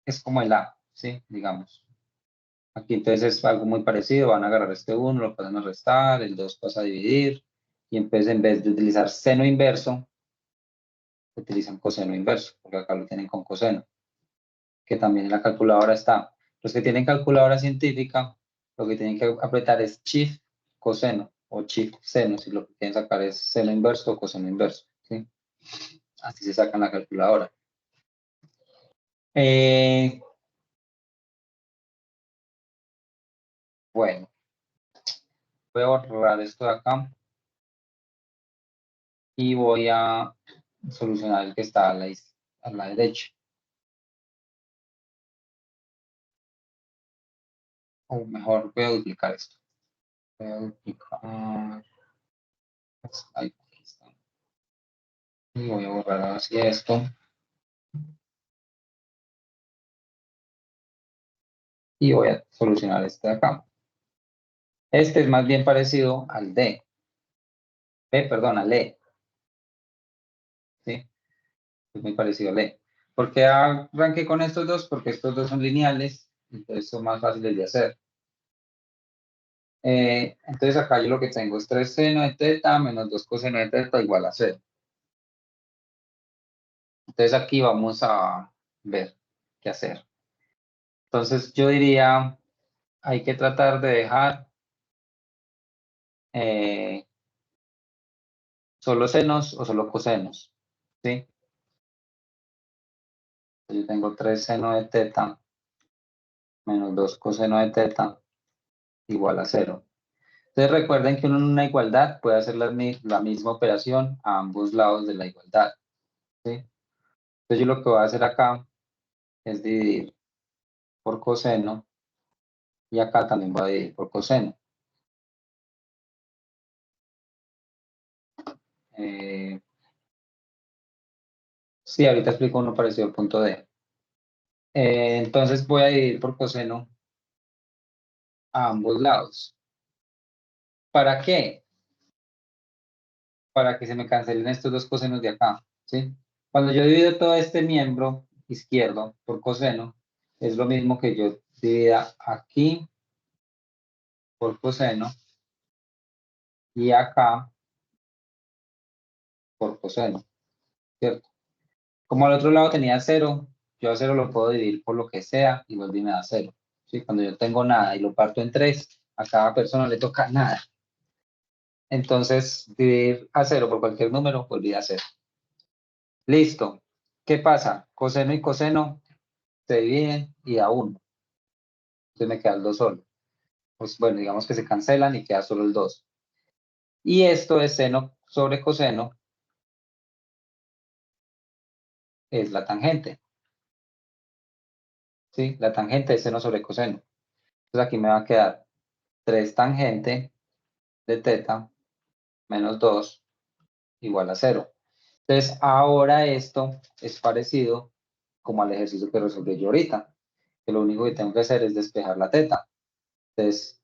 es como el A, ¿sí? Digamos. Aquí entonces es algo muy parecido, van a agarrar este 1, lo pasan a restar, el 2 pasa a dividir, y entonces en vez de utilizar seno inverso, utilizan coseno inverso, porque acá lo tienen con coseno, que también en la calculadora está. Los que tienen calculadora científica, lo que tienen que apretar es shift coseno, o shift seno, si lo que quieren sacar es seno inverso o coseno inverso, ¿sí? Así se saca en la calculadora. Bueno, voy a borrar esto de acá y voy a solucionar el que está a la derecha. O mejor, voy a duplicar esto. Voy a duplicar. Ahí está. Y voy a borrar así esto. Y voy a solucionar este de acá. Este es más bien parecido al D. Perdón, al E. ¿Sí? Es muy parecido al E. ¿Por qué arranqué con estos dos? Porque estos dos son lineales entonces son más fáciles de hacer. Entonces acá yo lo que tengo es 3 seno de teta menos 2 coseno de teta igual a 0. Entonces aquí vamos a ver qué hacer. Entonces yo diría, hay que tratar de dejar solo senos o solo cosenos, ¿sí? Yo tengo 3 seno de teta menos 2 coseno de teta igual a 0. Entonces recuerden que uno en una igualdad puede hacer la misma operación a ambos lados de la igualdad, ¿sí? Entonces yo lo que voy a hacer acá es dividir por coseno y acá también voy a dividir por coseno. Sí, ahorita explico uno parecido al punto D. Entonces voy a dividir por coseno a ambos lados. ¿Para qué? Para que se me cancelen estos dos cosenos de acá, ¿sí? Cuando yo divido todo este miembro izquierdo por coseno, es lo mismo que yo divida aquí por coseno y acá por coseno, ¿cierto? Como al otro lado tenía 0, yo a 0 lo puedo dividir por lo que sea y vuelve y me da 0, ¿sí? Cuando yo tengo nada y lo parto en 3, a cada persona le toca nada. Entonces, dividir a 0 por cualquier número, vuelve a 0. Listo. ¿Qué pasa? Coseno y coseno se dividen y da 1. Entonces me queda el 2 solo. Pues bueno, digamos que se cancelan y queda solo el 2. Y esto es seno sobre coseno, es la tangente. ¿Sí? La tangente es seno sobre coseno. Entonces aquí me va a quedar 3 tangente de teta menos 2 igual a 0. Entonces ahora esto es parecido como al ejercicio que resolví yo ahorita, que lo único que tengo que hacer es despejar la teta. Entonces,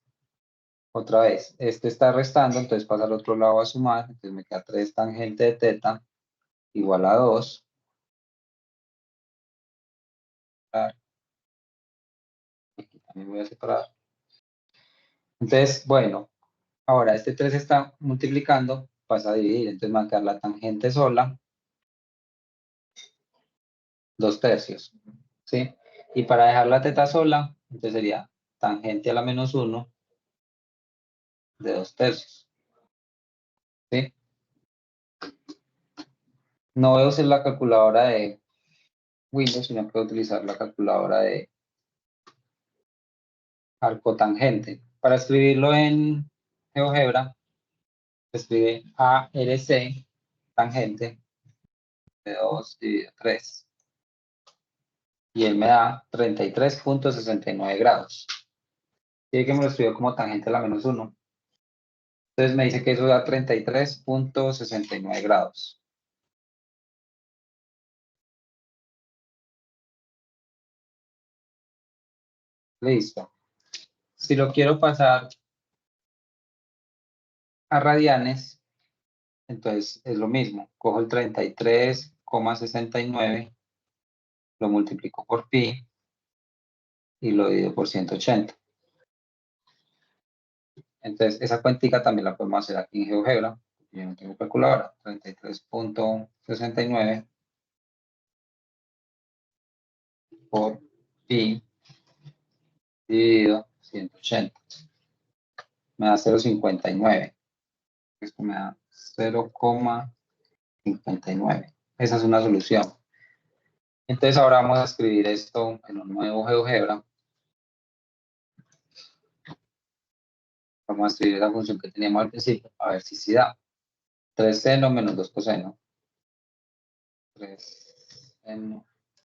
otra vez, este está restando, entonces pasa al otro lado a sumar, entonces me queda 3 tangente de teta igual a 2. Aquí también voy a separar. Entonces, bueno, ahora este 3 está multiplicando, pasa a dividir, entonces me va a quedar la tangente sola, 2/3, ¿sí? Y para dejar la teta sola, entonces sería tangente a la menos 1 de 2/3, ¿sí? No voy a usar la calculadora de Windows, sino que voy a utilizar la calculadora de arcotangente. Para escribirlo en GeoGebra, se escribe ARC, tangente, de 2 dividido 3. Y él me da 33.69 grados. Tiene que me lo escribió como tangente a la menos 1. Entonces me dice que eso da 33.69 grados. Listo. Si lo quiero pasar a radianes, entonces es lo mismo. Cojo el 33,69, lo multiplico por pi y lo divido por 180. Entonces esa cuentica también la podemos hacer aquí en GeoGebra. Yo no tengo calculadora. 33.69 por pi dividido 180. Me da 0,59. Esto me da 0,59. Esa es una solución. Entonces ahora vamos a escribir esto en un nuevo GeoGebra. Vamos a escribir la función que teníamos al principio, a ver si da. 3 seno menos 2 coseno. 3 seno.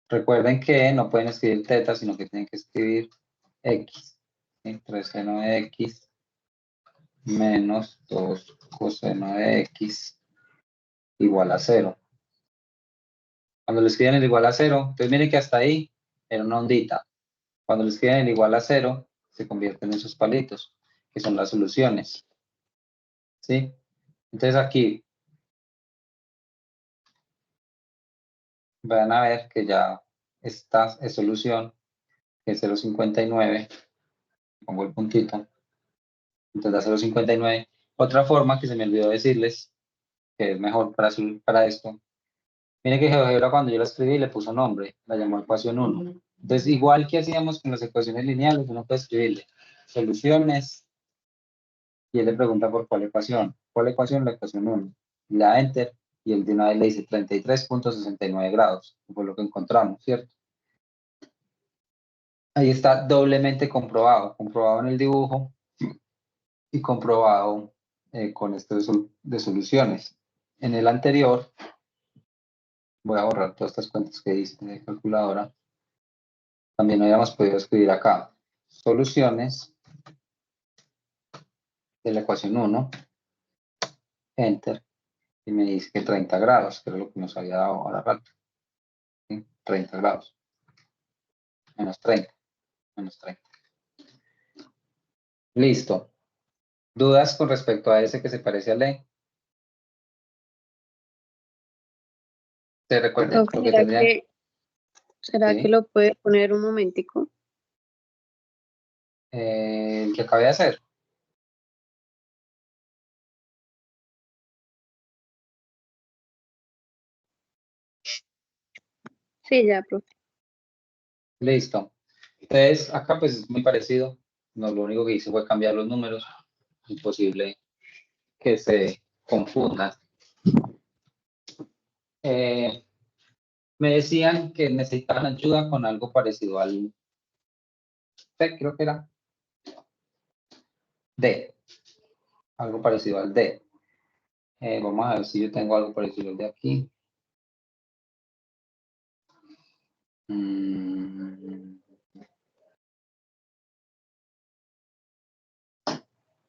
Recuerden que no pueden escribir teta, sino que tienen que escribir x. ¿Sí? 3 seno de x menos 2 coseno de x igual a 0. Cuando le escriben el igual a 0, entonces miren que hasta ahí era una ondita. Cuando le escriben el igual a 0, se convierten en esos palitos, que son las soluciones. ¿Sí? Entonces aquí van a ver que ya esta es solución que es 0,59. Pongo el puntito. Entonces da 0,59. Otra forma que se me olvidó decirles, que es mejor para esto. Miren que GeoGebra cuando yo la escribí le puso nombre, la llamó ecuación 1. Entonces, igual que hacíamos con las ecuaciones lineales, uno puede escribirle soluciones y él le pregunta por cuál ecuación. ¿Cuál ecuación? La ecuación 1. Le da enter y él de una vez le dice 33.69 grados, que fue lo que encontramos, ¿cierto? Ahí está doblemente comprobado en el dibujo y comprobado con esto de soluciones. En el anterior, voy a borrar todas estas cuentas que hice de calculadora. También habíamos podido escribir acá soluciones de la ecuación 1, enter, y me dice que 30 grados, que era lo que nos había dado ahora rato. ¿Sí? 30 grados. Menos 30. Menos 30. Listo. ¿Dudas con respecto a ese que se parece a E? ¿Se recuerdan Profe, lo que tendrían? ¿será Sí. que lo puede poner un momentico? El que acabé de hacer. Sí, ya, profe. Listo. Entonces, acá pues es muy parecido. No, lo único que hice fue cambiar los números. Imposible que se confundan. Me decían que necesitaban ayuda con algo parecido al C, creo que era D. Algo parecido al D. Vamos a ver si yo tengo algo parecido al de aquí.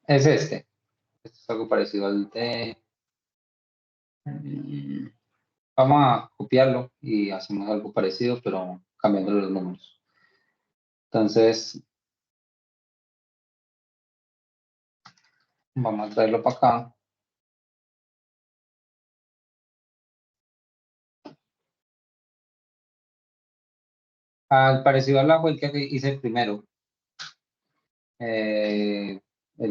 Es este. Este es algo parecido al D. Vamos a copiarlo y hacemos algo parecido, pero cambiando los números. Entonces, vamos a traerlo para acá. Al parecido al agua, el que hice primero. El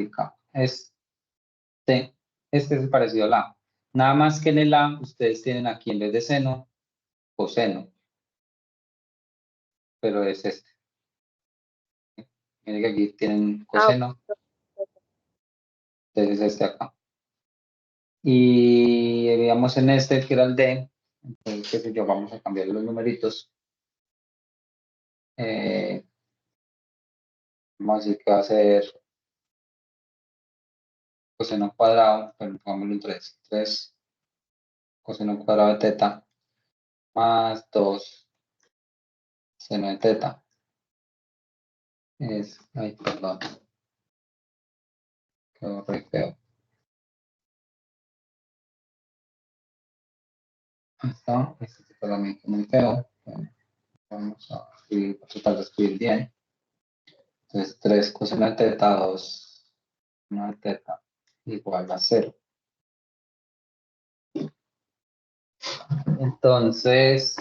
K. Este es el parecido al A. Nada más que en el A, ustedes tienen aquí en vez de seno, coseno. Pero es este. Miren que aquí tienen coseno. Entonces este acá. Y digamos en este que era el D. Entonces, qué sé yo, vamos a cambiar los numeritos. Vamos a decir que va a ser coseno cuadrado, pero pongámoslo en 3. 3 coseno cuadrado de teta más 2 seno de teta. Ay, perdón. Quedó re feo. Ahí está. Este también quedó muy feo. Vamos a tratar de escribir bien. Entonces 3 coseno de teta, 2 seno de teta igual a 0. Entonces,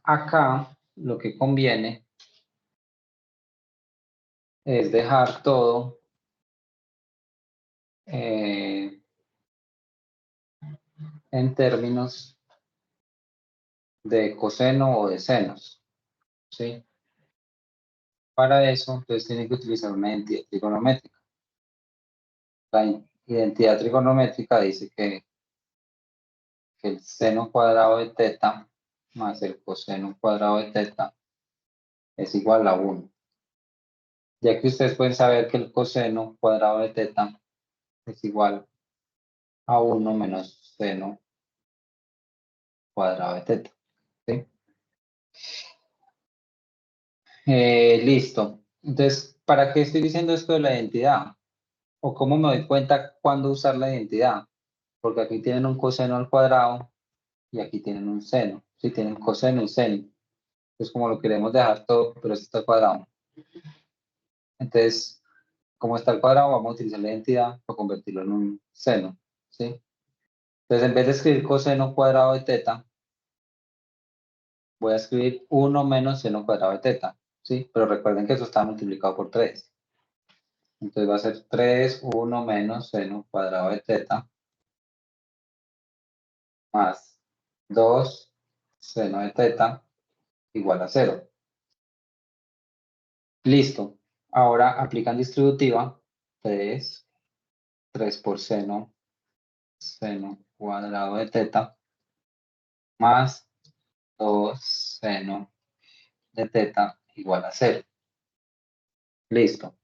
acá lo que conviene es dejar todo en términos de coseno o de senos, ¿sí? Para eso, entonces tienen que utilizar una identidad trigonométrica. La identidad trigonométrica dice que el seno cuadrado de teta más el coseno cuadrado de teta es igual a 1. Ya que ustedes pueden saber que el coseno cuadrado de teta es igual a 1 menos seno cuadrado de teta. ¿Sí? Listo. Entonces, ¿para qué estoy diciendo esto de la identidad? ¿O cómo me doy cuenta cuándo usar la identidad? Porque aquí tienen un coseno al cuadrado y aquí tienen un seno. Sí, tienen coseno y seno. Es como lo queremos dejar todo, pero esto está al cuadrado. Entonces, como está al cuadrado, vamos a utilizar la identidad para convertirlo en un seno. ¿Sí? Entonces, en vez de escribir coseno cuadrado de teta, voy a escribir 1 menos seno cuadrado de teta. ¿sí? Pero recuerden que eso está multiplicado por 3. Entonces va a ser 3, 1 menos seno cuadrado de teta más 2 seno de teta igual a 0. Listo. Ahora aplican distributiva. 3 por seno cuadrado de teta más 2 seno de teta igual a 0. Listo.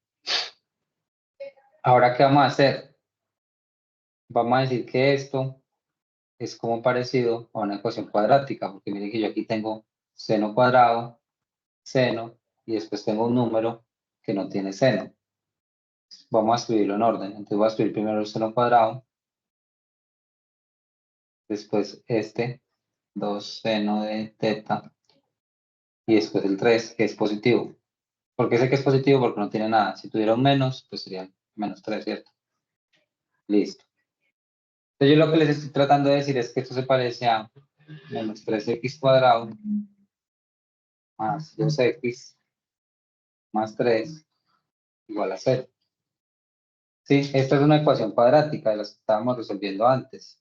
Ahora, ¿qué vamos a hacer? Vamos a decir que esto es como parecido a una ecuación cuadrática, porque miren que yo aquí tengo seno cuadrado, seno, y después tengo un número que no tiene seno. Vamos a escribirlo en orden. Entonces voy a escribir primero el seno cuadrado, después 2 seno de teta, y después el 3, que es positivo. ¿Por qué sé que es positivo? Porque no tiene nada. Si tuviera un menos, pues sería menos 3, ¿cierto? Listo. Entonces yo lo que les estoy tratando de decir es que esto se parece a menos 3x cuadrado más 2x más 3 igual a 0. Sí, esta es una ecuación cuadrática de las que estábamos resolviendo antes.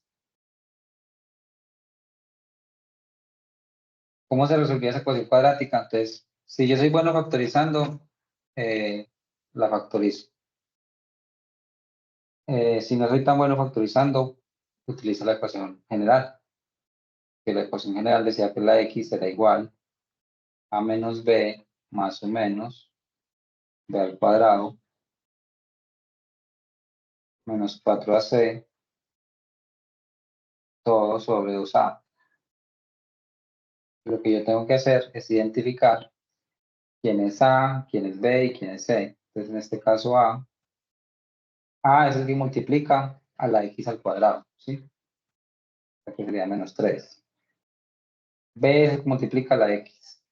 ¿Cómo se resolvía esa ecuación cuadrática? Entonces, si yo soy bueno factorizando, la factorizo. Si no soy tan bueno factorizando, utilizo la ecuación general. Que la ecuación general decía que la x era igual a menos b más o menos b al cuadrado menos 4ac todo sobre 2a. Lo que yo tengo que hacer es identificar quién es a, quién es b y quién es c. Entonces, en este caso a es el que multiplica a la x al cuadrado, ¿sí? Aquí sería menos 3. B es el que multiplica a la x,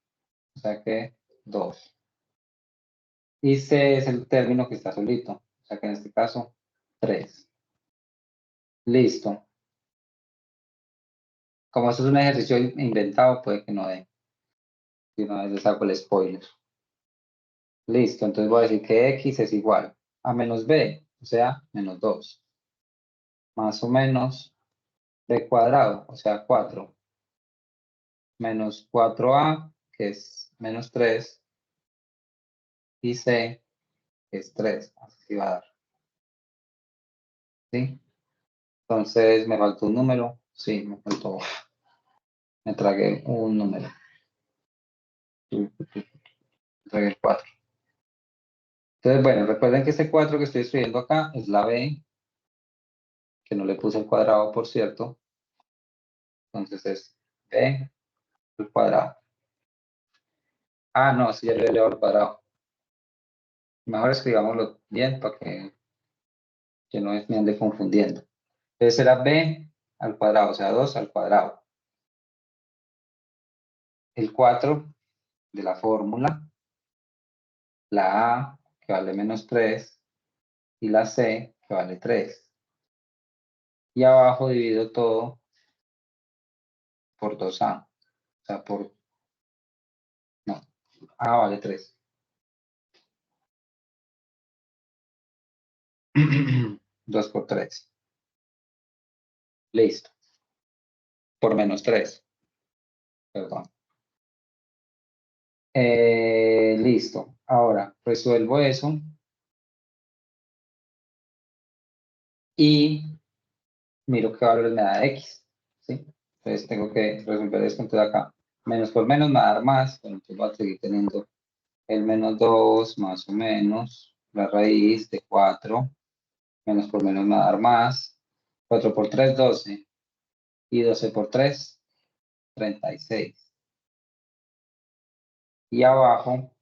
o sea que 2. Y c es el término que está solito, o sea que en este caso 3. Listo. Como esto es un ejercicio inventado, puede que no dé. Si una vez le saco el spoiler. Listo, entonces voy a decir que x es igual a menos b, o sea, menos 2. Más o menos b cuadrado, o sea, 4. Menos 4a, que es menos 3. Y c, que es 3. Así va a dar. ¿Sí? Entonces, ¿me faltó un número? Sí, me faltó. Me tragué un número. Me tragué el 4. Entonces, bueno, recuerden que este 4 que estoy escribiendo acá es la b, que no le puse el cuadrado, por cierto. Entonces es b al cuadrado. Ah, no, sí, ya le he elevado al cuadrado. Mejor escribámoslo bien para que no me ande confundiendo. Entonces será b al cuadrado, o sea, 2 al cuadrado. El 4 de la fórmula, la a, que vale menos 3, y la c, que vale 3. Y abajo divido todo por 2a. O sea, no, a vale 3. 2 por 3. Listo. Por menos 3. Perdón. Listo. Ahora resuelvo eso. Y miro qué valor me da x. ¿Sí? Entonces tengo que resolver esto. Entonces acá, menos por menos me va a dar más. Bueno, entonces voy a seguir teniendo el menos 2 más o menos la raíz de 4. Menos por menos me va a dar más. 4 por 3, 12. Y 12 por 3, 36. Y abajo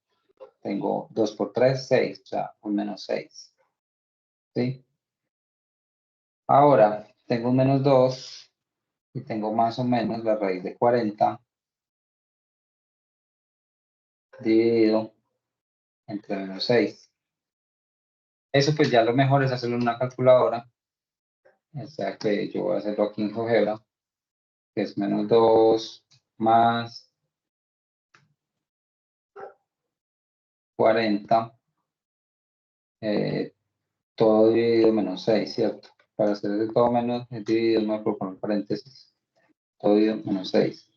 tengo 2 por 3, 6. O sea, un menos 6. ¿Sí? Ahora, tengo un menos 2 y tengo más o menos la raíz de 40 dividido entre menos 6. Eso pues ya lo mejor es hacerlo en una calculadora. O sea que yo voy a hacerlo aquí en GeoGebra, que es menos 2 más 40, todo dividido menos 6, ¿cierto? Para hacer el todo menos dividido, me voy a poner paréntesis. Todo dividido menos 6.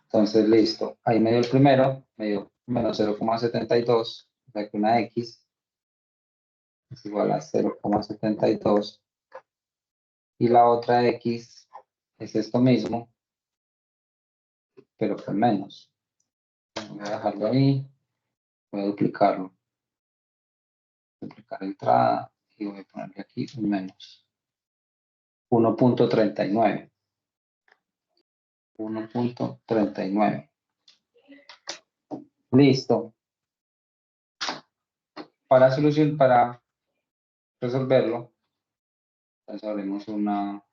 Entonces, listo. Ahí me dio el primero, me dio menos 0,72, o sea que una X es igual a 0,72. Y la otra X es esto mismo, pero con menos. Voy a dejarlo ahí, voy a duplicarlo. Duplicar entrada y voy a ponerle aquí un menos. 1.39. 1.39. Listo. Para resolverlo, entonces abrimos una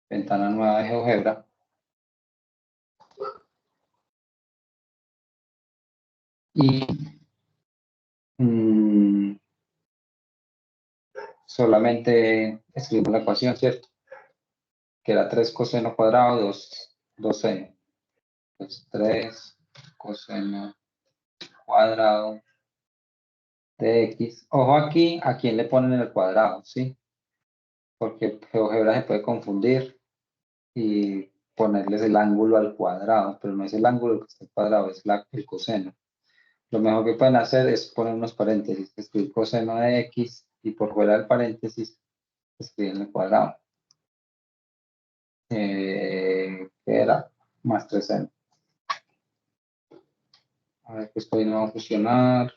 ventana nueva de GeoGebra. Y solamente escribimos la ecuación, ¿cierto? Que era 3 coseno cuadrado, 2 seno. Entonces 3 coseno cuadrado de x. Ojo aquí, ¿a quién le ponen el cuadrado? ¿Sí? Porque GeoGebra se puede confundir y ponerles el ángulo al cuadrado, pero no es el ángulo que está al cuadrado, es el coseno. Lo mejor que pueden hacer es poner unos paréntesis, escribir coseno de x y por fuera del paréntesis escribir el cuadrado. Que era más 3 seno. A ver que esto ahí no va a funcionar.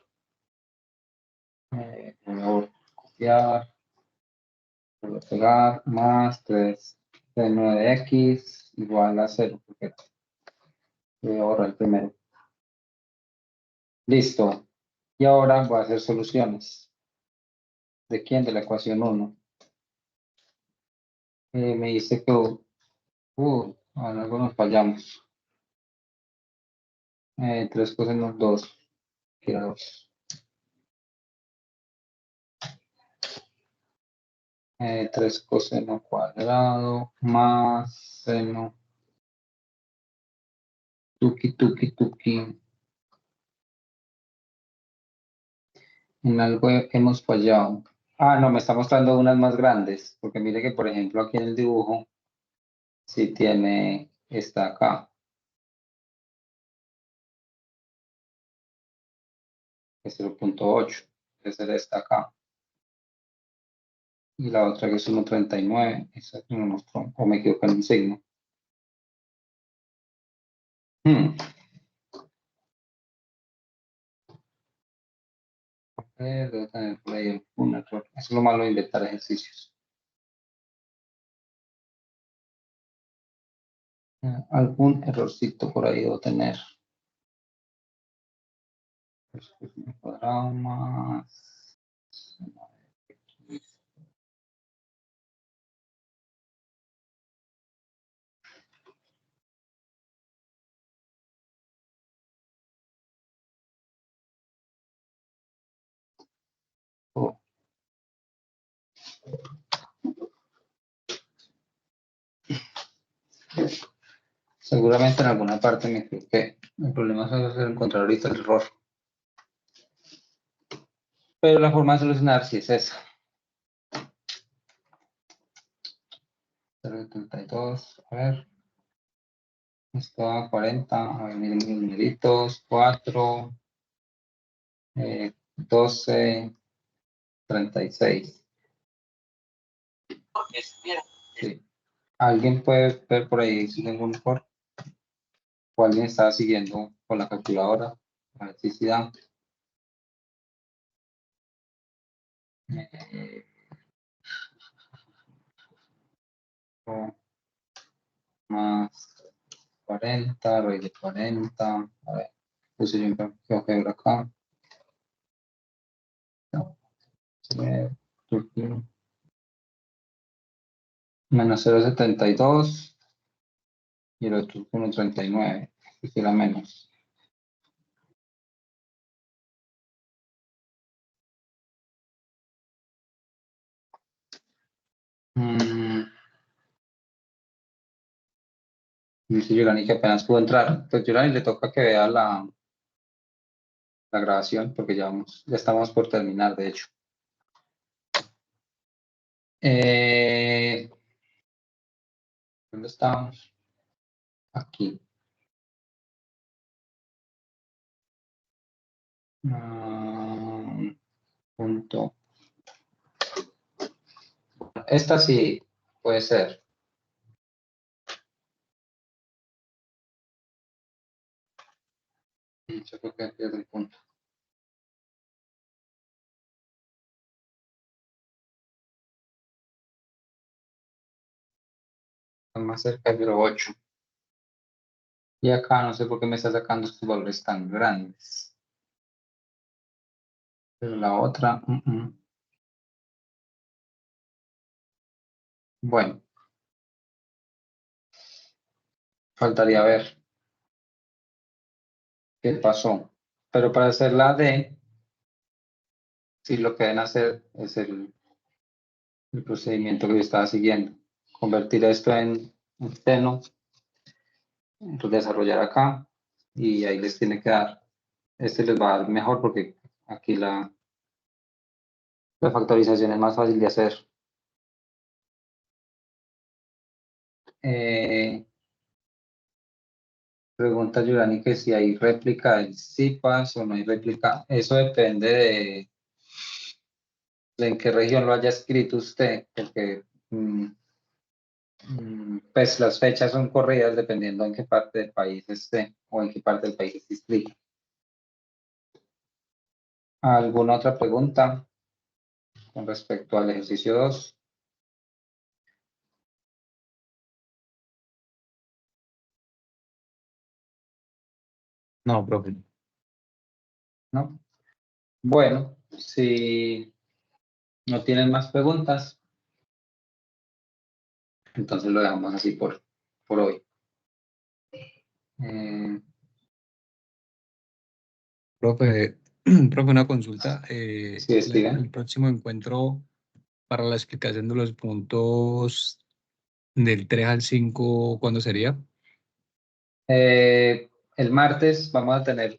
Voy a copiar, voy a pegar, más 3 seno de x igual a 0, porque voy a borrar el primero. Listo. Y ahora voy a hacer soluciones. ¿De quién? De la ecuación 1. Me dice que ahora algo nos fallamos. 3 coseno 2, que era 2. 3 coseno cuadrado más seno. Tuki. En algo hemos fallado. Ah, no, me está mostrando unas más grandes, porque mire que, por ejemplo, aquí en el dibujo, sí tiene esta acá. Es 0.8, debe ser esta acá. Y la otra que es 1.39, esa que me mostró, o me equivoco en el signo. Debo tener por ahí un error. Eso es lo malo de inventar ejercicios. Algún errorcito por ahí debo tener. Cuadrado más. Oh. Seguramente en alguna parte me equivoqué. El problema es encontrar ahorita el error. Pero la forma de solucionar sí es esa. 0.72, a ver. Esto a 40, a ver, miren mis numeritos. 4, 12, 36. Sí. ¿Alguien puede ver por ahí si tengo un error? ¿O alguien está siguiendo con la calculadora? A ver si sí da. Más 40, raíz de 40. A ver, puse yo un GeoGebra acá. No. Menos 0.72 y el otro 1.39. Quisiera menos. Dice Yolani que apenas pudo entrar. Pues Yolani le toca que vea la grabación porque ya estamos por terminar, de hecho. ¿Dónde estábamos? Aquí. Punto. Esta sí puede ser. Yo creo que aquí es el punto. Más cerca del 8. Y acá no sé por qué me está sacando estos valores tan grandes. Pero la otra, Bueno, faltaría ver qué pasó. Pero para hacer la D, sí lo que deben hacer es el procedimiento que yo estaba siguiendo. Convertir esto en un seno, entonces desarrollar acá, y ahí les tiene que dar, este les va a dar mejor porque aquí la factorización es más fácil de hacer. Pregunta Yurani que si hay réplica del CIPAS o no hay réplica. Eso depende de en qué región lo haya escrito usted, porque pues las fechas son corridas dependiendo en qué parte del país esté o en qué parte del país esté escrito. ¿Alguna otra pregunta con respecto al ejercicio 2? No, profe. ¿No? Bueno, si no tienen más preguntas, entonces lo dejamos así por hoy. Profe, profe, una consulta. Sí, Steven. El próximo encuentro para la explicación de los puntos del 3 al 5, ¿cuándo sería? El martes vamos a tener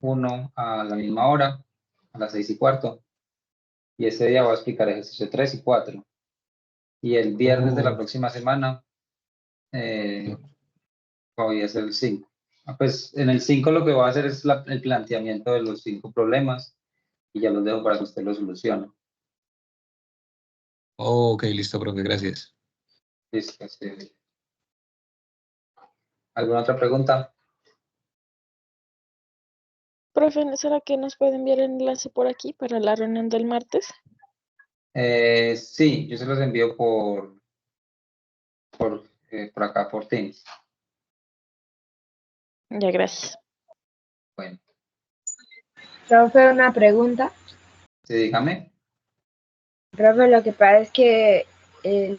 uno a la misma hora, a las 6:15, y ese día voy a explicar ejercicio 3 y 4. Y el viernes de la próxima semana voy a hacer el 5. Pues en el 5 lo que voy a hacer es el planteamiento de los 5 problemas y ya los dejo para que usted los solucione. Ok, listo, profe, gracias. Listo, sí. ¿Alguna otra pregunta? Profe, ¿será que nos puede enviar el enlace por aquí para la reunión del martes? Sí, yo se los envío por acá, por Teams. Ya, gracias. Bueno, Profe, una pregunta. sí, dígame. Profe, lo que pasa es que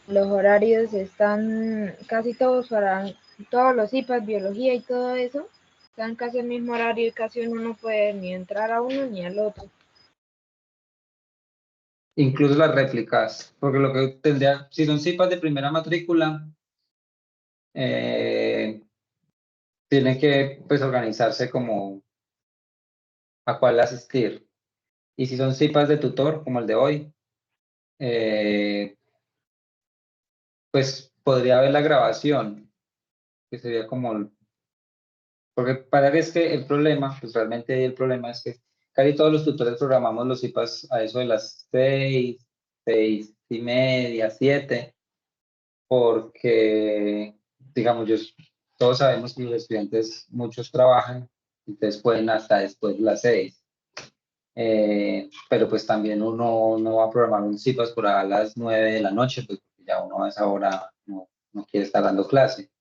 los horarios están casi todos para todos los IPAs, biología y todo eso, están casi el mismo horario y casi uno no puede ni entrar a uno ni al otro. Incluso las réplicas, porque lo que tendría, si son CIPAs de primera matrícula, tienen que pues organizarse como a cuál asistir. Y si son CIPAs de tutor, como el de hoy, pues podría haber la grabación, que sería como, porque para que es que el problema, pues realmente el problema es que casi todos los tutores programamos los CIPAs a eso de las 6, 6:30, 7, porque, digamos, todos sabemos que los estudiantes, muchos trabajan, entonces pueden hasta después de las 6. Pero pues también uno no va a programar un CIPAS por a las 9 de la noche, pues porque ya uno a esa hora no quiere estar dando clase.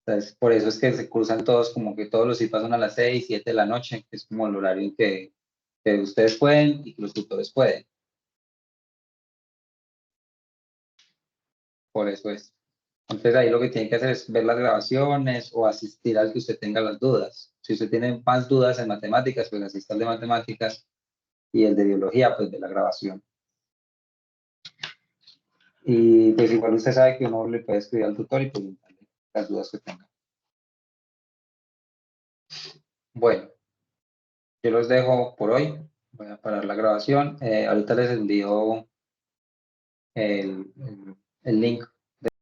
Entonces, por eso es que se cruzan todos, como que todos los CIPAS son a las 6, 7 de la noche, que es como el horario en que ustedes pueden y que los tutores pueden. Por eso es. Entonces ahí lo que tiene que hacer es ver las grabaciones o asistir al que usted tenga las dudas. Si usted tiene más dudas en matemáticas, pues asista al de matemáticas, y el de biología, pues de la grabación. Y pues igual usted sabe que uno le puede escribir al tutor y preguntarle las dudas que tenga. Bueno, yo los dejo por hoy. Voy a parar la grabación. Ahorita les envío el link